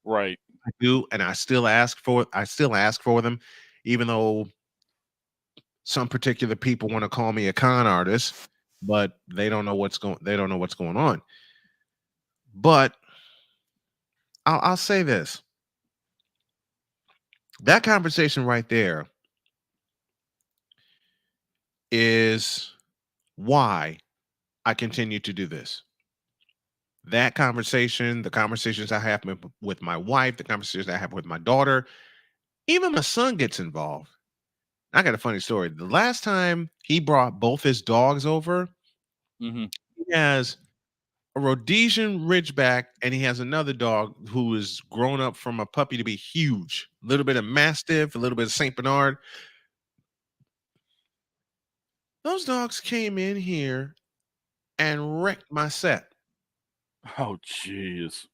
[SPEAKER 3] Right.
[SPEAKER 1] I do, and I still ask for them, even though some particular people want to call me a con artist, but they don't know what's going on. But I'll say this. That conversation right there is why I continue to do this. That conversation, the conversations I have with my wife, the conversations I have with my daughter, even my son gets involved. I got a funny story. The last time he brought both his dogs over,
[SPEAKER 3] Mm-hmm.
[SPEAKER 1] he has a Rhodesian Ridgeback, and he has another dog who is grown up from a puppy to be huge. A little bit of Mastiff, a little bit of Saint Bernard. Those dogs came in here and wrecked my set.
[SPEAKER 3] Oh, jeez.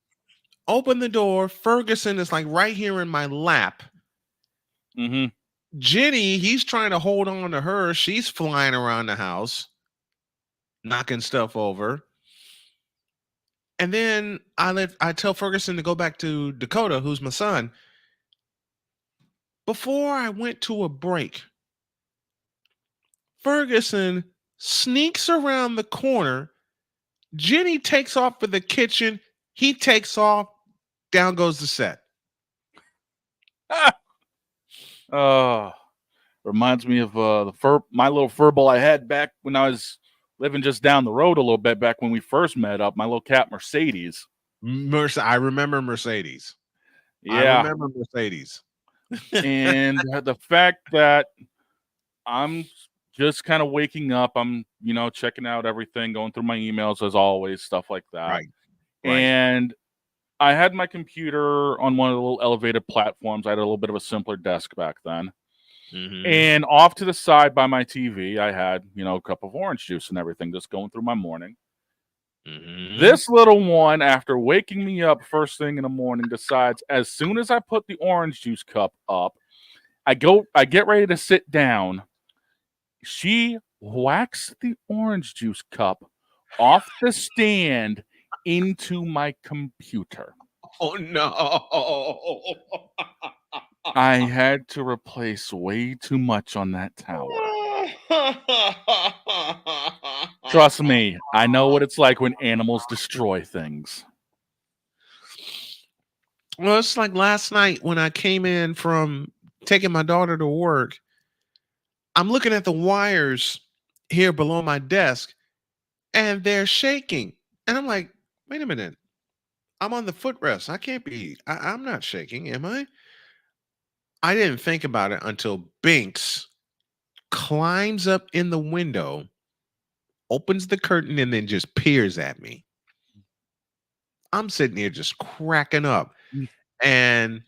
[SPEAKER 1] Open the door. Ferguson is like right here in my lap.
[SPEAKER 3] Mm-hmm.
[SPEAKER 1] Jenny, he's trying to hold on to her. She's flying around the house, knocking stuff over. And then I tell Ferguson to go back to Dakota, who's my son. Before I went to a break, Ferguson sneaks around the corner. Jenny takes off for the kitchen. He takes off. Down goes the set.
[SPEAKER 3] Reminds me of my little furball I had back when I was living just down the road a little bit, back when we first met up. My little cat Mercedes.
[SPEAKER 1] I remember Mercedes.
[SPEAKER 3] Yeah.
[SPEAKER 1] I remember Mercedes.
[SPEAKER 3] And the fact that I'm just kind of waking up, I'm checking out everything, going through my emails as always, stuff like that.
[SPEAKER 1] Right.
[SPEAKER 3] And I had my computer on one of the little elevated platforms. I had a little bit of a simpler desk back then.
[SPEAKER 1] Mm-hmm.
[SPEAKER 3] And off to the side by my TV, I had, a cup of orange juice and everything, just going through my morning.
[SPEAKER 1] Mm-hmm.
[SPEAKER 3] This little one, after waking me up first thing in the morning, decides as soon as I put the orange juice cup up, I get ready to sit down. She whacks the orange juice cup off the stand into my computer.
[SPEAKER 1] Oh no.
[SPEAKER 3] I had to replace way too much on that tower. Trust me, I know what it's like when animals destroy things.
[SPEAKER 1] Well, it's like last night when I came in from taking my daughter to work. I'm looking at the wires here below my desk, and they're shaking. And I'm like, wait a minute. I'm on the footrest. I can't be. I'm not shaking, am I? I didn't think about it until Binks climbs up in the window, opens the curtain, and then just peers at me. I'm sitting here just cracking up. And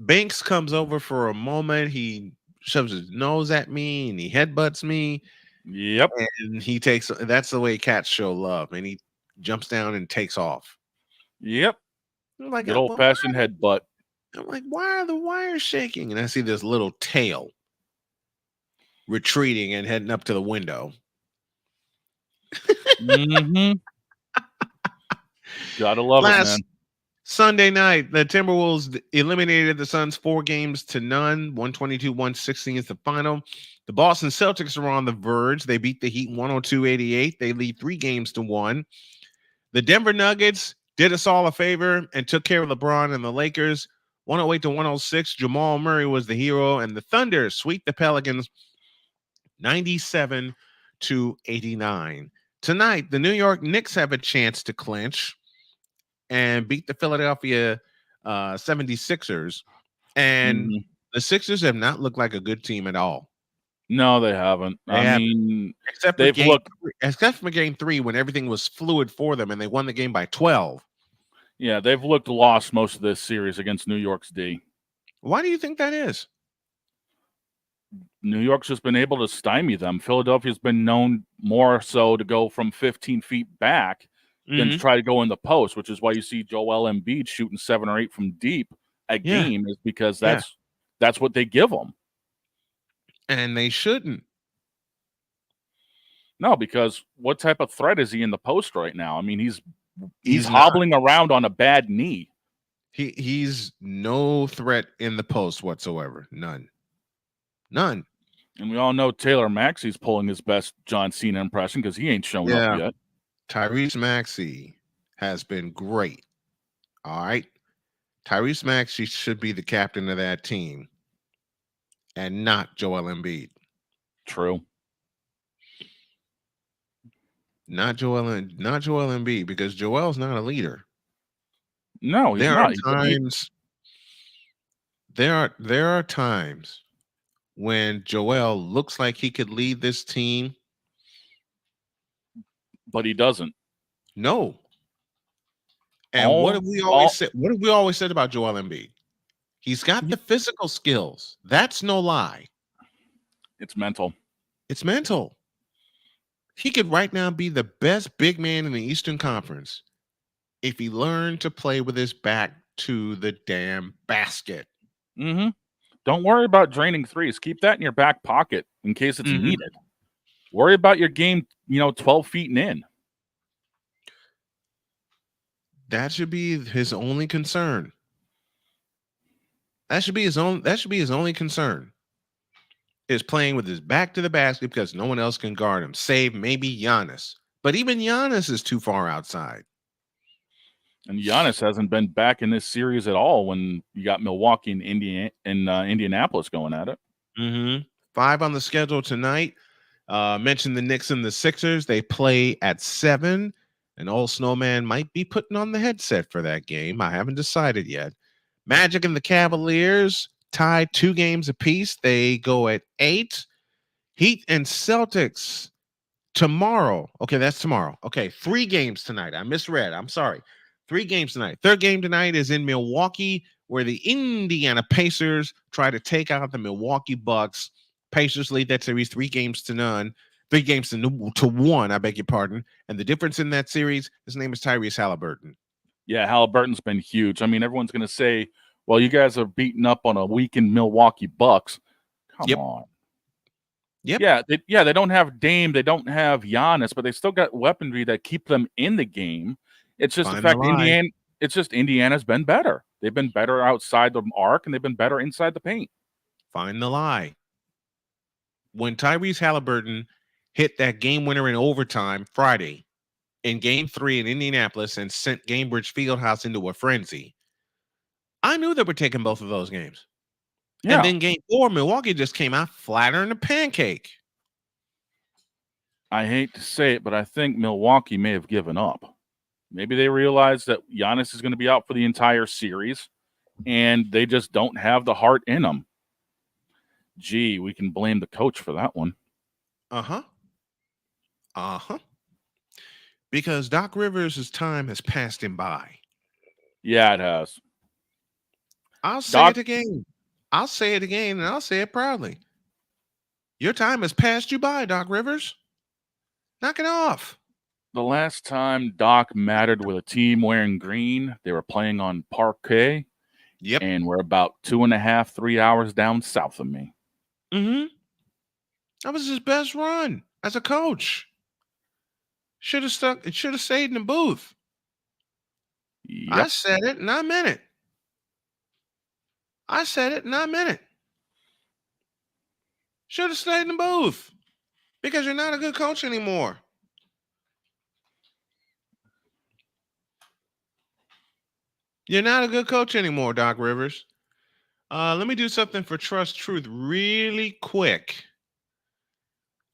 [SPEAKER 1] Binks comes over for a moment. He shoves his nose at me and he headbutts me.
[SPEAKER 3] Yep.
[SPEAKER 1] And that's the way cats show love. And he jumps down and takes off.
[SPEAKER 3] Yep.
[SPEAKER 1] I'm like,
[SPEAKER 3] good old fashioned headbutt.
[SPEAKER 1] I'm like, why are the wires shaking? And I see this little tail retreating and heading up to the window.
[SPEAKER 3] Mm-hmm. Gotta love it, man.
[SPEAKER 1] Sunday night, the Timberwolves eliminated the Suns 4-0. 122-116 is the final. The Boston Celtics are on the verge. They beat the Heat 102-88. They lead 3-1. The Denver Nuggets did us all a favor and took care of LeBron and the Lakers. 108-106. Jamal Murray was the hero, and the Thunder sweep the Pelicans 97-89. Tonight, the New York Knicks have a chance to clinch and beat the Philadelphia 76ers. And the Sixers have not looked like a good team at all.
[SPEAKER 3] No, they haven't.
[SPEAKER 1] Except for game 3 when everything was fluid for them and they won the game by 12.
[SPEAKER 3] Yeah, they've looked lost most of this series against New York's D.
[SPEAKER 1] Why do you think that is?
[SPEAKER 3] New York's just been able to stymie them. Philadelphia's been known more so to go from 15 feet back than to try to go in the post, which is why you see Joel Embiid shooting 7 or 8 from deep a game, is because that's what they give them.
[SPEAKER 1] And they shouldn't.
[SPEAKER 3] No, because what type of threat is he in the post right now? I mean, he's hobbling around on a bad knee.
[SPEAKER 1] He's no threat in the post whatsoever. None.
[SPEAKER 3] And we all know Taylor Maxey's pulling his best John Cena impression because he ain't shown up yet.
[SPEAKER 1] Tyrese Maxey has been great. All right. Tyrese Maxey should be the captain of that team and not Joel Embiid.
[SPEAKER 3] True.
[SPEAKER 1] Not Joel Embiid, because Joel's not a leader.
[SPEAKER 3] No, he's not.
[SPEAKER 1] There are times when Joel looks like he could lead this team,
[SPEAKER 3] but he doesn't.
[SPEAKER 1] No. And what have we always said? What have we always said about Joel Embiid? He's got the physical skills. That's no lie.
[SPEAKER 3] It's mental.
[SPEAKER 1] It's mental. He could right now be the best big man in the Eastern Conference if he learned to play with his back to the damn basket.
[SPEAKER 3] Mm-hmm. Don't worry about draining threes. Keep that in your back pocket in case it's needed. Worry about your game, 12 feet and in.
[SPEAKER 1] That should be his only concern. That should be his only concern. Is playing with his back to the basket because no one else can guard him, save maybe Giannis. But even Giannis is too far outside.
[SPEAKER 3] And Giannis hasn't been back in this series at all when you got Milwaukee and Indianapolis going at it.
[SPEAKER 1] 5 on the schedule tonight. Mentioned the Knicks and the Sixers. They play at 7. And old Snowman might be putting on the headset for that game. I haven't decided yet. Magic and the Cavaliers tied 2 games apiece. They go at 8. Heat and Celtics tomorrow. Okay, that's tomorrow. Okay, 3 games tonight. I misread. I'm sorry. 3 games tonight. Third game tonight is in Milwaukee, where the Indiana Pacers try to take out the Milwaukee Bucks. Pacers lead that series 3 games to none. 3 games to 1, I beg your pardon. And the difference in that series, his name is Tyrese Halliburton.
[SPEAKER 3] Yeah, Halliburton's been huge. I mean, everyone's going to say, well, you guys are beating up on a weakened Milwaukee Bucks. Come on. Yeah, they don't have Dame, they don't have Giannis, but they still got weaponry that keep them in the game. It's just the fact Indiana's been better. They've been better outside the arc, and they've been better inside the paint.
[SPEAKER 1] Find the lie. When Tyrese Halliburton hit that game winner in overtime Friday in Game 3 in Indianapolis and sent Gainbridge Fieldhouse into a frenzy, I knew they were taking both of those games. Yeah. And then Game 4, Milwaukee just came out flatter than a pancake.
[SPEAKER 3] I hate to say it, but I think Milwaukee may have given up. Maybe they realize that Giannis is going to be out for the entire series, and they just don't have the heart in them. Gee, we can blame the coach for that one.
[SPEAKER 1] Because Doc Rivers' time has passed him by.
[SPEAKER 3] Yeah, it has.
[SPEAKER 1] I'll say it again. I'll say it again, and I'll say it proudly. Your time has passed you by, Doc Rivers. Knock it off.
[SPEAKER 3] The last time Doc mattered with a team wearing green, they were playing on parquet.
[SPEAKER 1] Yep.
[SPEAKER 3] And we're about 2.5, 3 hours down south of me.
[SPEAKER 1] That was his best run as a coach. Should have stayed in the booth.
[SPEAKER 3] Yep.
[SPEAKER 1] I said it and I meant it. Should have stayed in the booth because you're not a good coach anymore. You're not a good coach anymore, Doc Rivers. Let me do something for Trust Truth really quick.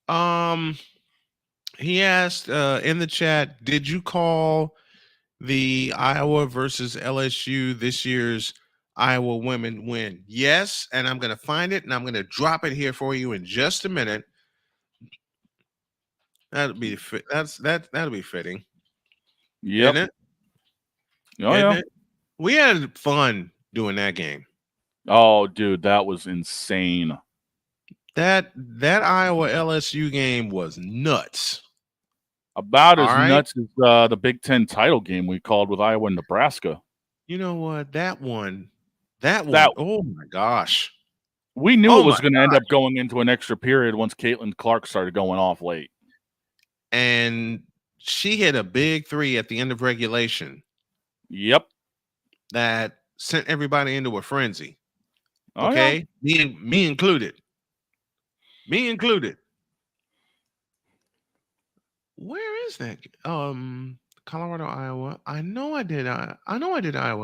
[SPEAKER 1] He asked in the chat, did you call the Iowa versus LSU this year's Iowa women win? Yes, and I'm going to find it and I'm going to drop it here for you in just a minute. That'll be fitting.
[SPEAKER 3] Yep.
[SPEAKER 1] Isn't it?
[SPEAKER 3] Oh, yeah.
[SPEAKER 1] It? We had fun doing that game.
[SPEAKER 3] Oh, dude, that was insane.
[SPEAKER 1] That Iowa LSU game was nuts.
[SPEAKER 3] About as
[SPEAKER 1] All right?
[SPEAKER 3] nuts as the Big Ten title game we called with Iowa and Nebraska.
[SPEAKER 1] You know what? That one.
[SPEAKER 3] That-
[SPEAKER 1] Oh my gosh.
[SPEAKER 3] We knew
[SPEAKER 1] Oh
[SPEAKER 3] it was
[SPEAKER 1] my
[SPEAKER 3] going to end up going into an extra period once Caitlin Clark started going off late.
[SPEAKER 1] And she hit a big three at the end of regulation.
[SPEAKER 3] Yep.
[SPEAKER 1] That sent everybody into a frenzy.
[SPEAKER 3] Oh,
[SPEAKER 1] Okay? Me included. Me included. Where is that? Colorado, Iowa. I know I did Iowa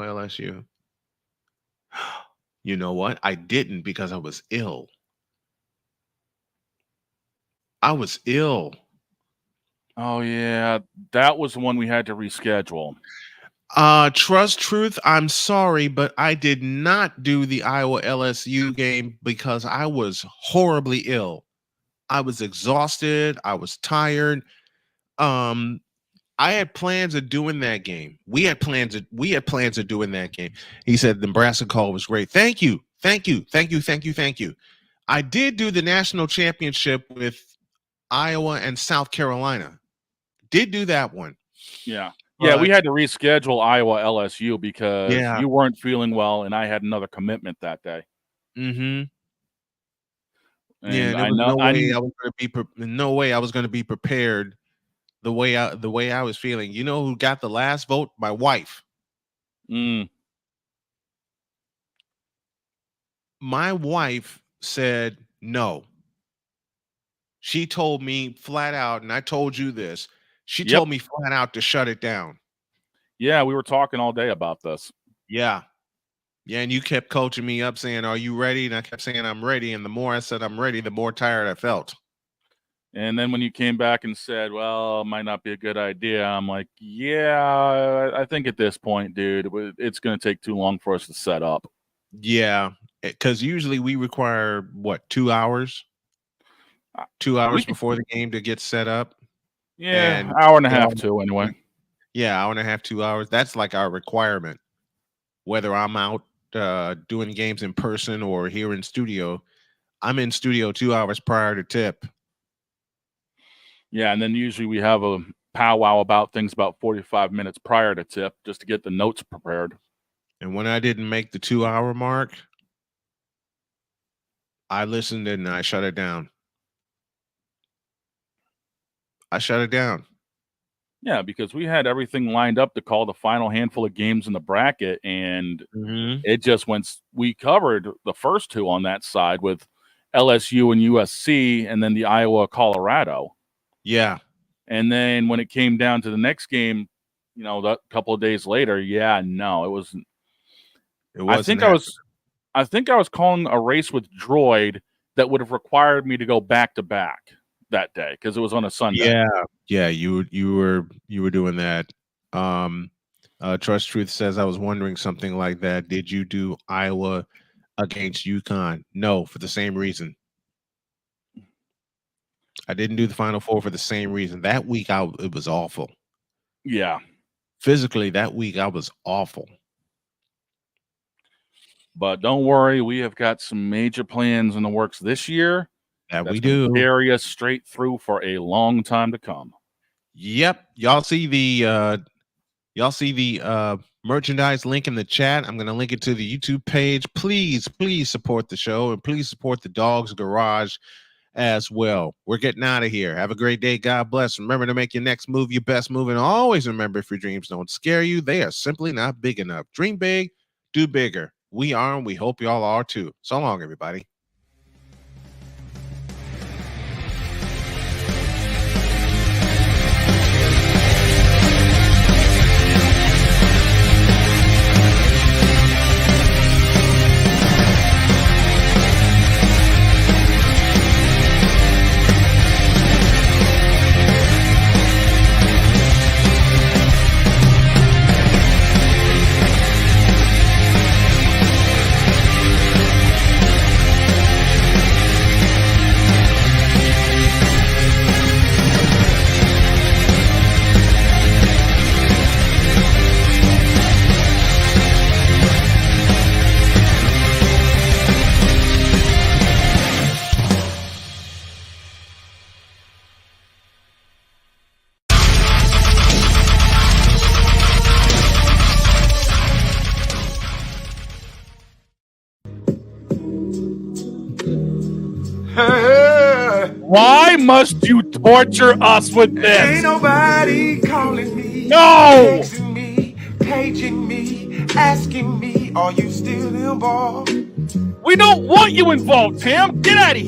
[SPEAKER 1] LSU. You know what? I didn't because I was ill. I was ill.
[SPEAKER 3] Oh, yeah. That was the one we had to reschedule.
[SPEAKER 1] Trust Truth, I'm sorry, but I did not do the Iowa LSU game because I was horribly ill. I was exhausted. I was tired. I had plans of doing that game. We had plans of doing that game. He said the Nebraska call was great. Thank you. I did do the national championship with Iowa and South Carolina. Did do that one.
[SPEAKER 3] Yeah. Yeah, we had to reschedule Iowa LSU because you weren't feeling well and I had another commitment that day.
[SPEAKER 1] Mm-hmm.
[SPEAKER 3] And
[SPEAKER 1] yeah, there was no way I was going to be prepared the way I was feeling. You know who got the last vote? My wife. My wife said no. She told me flat out, and I told you this. She told me flat out to shut it down.
[SPEAKER 3] Yeah, we were talking all day about this.
[SPEAKER 1] Yeah. Yeah, and you kept coaching me up saying, "Are you ready?" And I kept saying, "I'm ready." And the more I said I'm ready, the more tired I felt.
[SPEAKER 3] And then when you came back and said, well, it might not be a good idea, I'm like, yeah, I think at this point, dude, it's going to take too long for us to set up.
[SPEAKER 1] Yeah, because usually we require, 2 hours? 2 hours before the game to get set up?
[SPEAKER 3] Yeah, and hour and a half, too, anyway.
[SPEAKER 1] Yeah, hour and a half, 2 hours. That's like our requirement. Whether I'm out doing games in person or here in studio, I'm in studio 2 hours prior to tip.
[SPEAKER 3] Yeah, and then usually we have a powwow about things about 45 minutes prior to tip just to get the notes prepared.
[SPEAKER 1] And when I didn't make the 2 hour mark, I listened and I shut it down.
[SPEAKER 3] Yeah, because we had everything lined up to call the final handful of games in the bracket, and it just went. We covered the first two on that side with LSU and USC, and then the Iowa, Colorado.
[SPEAKER 1] Yeah.
[SPEAKER 3] And then when it came down to the next game, a couple of days later, it wasn't. I think I was calling a race with Droid that would have required me to go back to back that day because it was on a Sunday.
[SPEAKER 1] Yeah, you were doing that. Trust Truth says I was wondering something like that. Did you do Iowa against UConn? No, for the same reason. I didn't do the Final Four for the same reason. That week it was awful.
[SPEAKER 3] Yeah.
[SPEAKER 1] Physically, that week I was awful.
[SPEAKER 3] But don't worry, we have got some major plans in the works this year.
[SPEAKER 1] That's we do.
[SPEAKER 3] Carry us straight through for a long time to come.
[SPEAKER 1] Yep. Y'all see the merchandise link in the chat. I'm going to link it to the YouTube page. Please support the show and please support the Dog's Garage as well. We're getting out of here. Have a great day. God bless. Remember to make your next move your best move. And always remember, if your dreams don't scare you, they are simply not big enough. Dream big, do bigger. We are, and we hope y'all are too. So long, everybody.
[SPEAKER 3] Why must you torture us with this?
[SPEAKER 4] Ain't nobody calling me.
[SPEAKER 3] No!
[SPEAKER 4] Texting me, paging me, asking me, are you still involved?
[SPEAKER 3] We don't want you involved, Tim. Get out of here.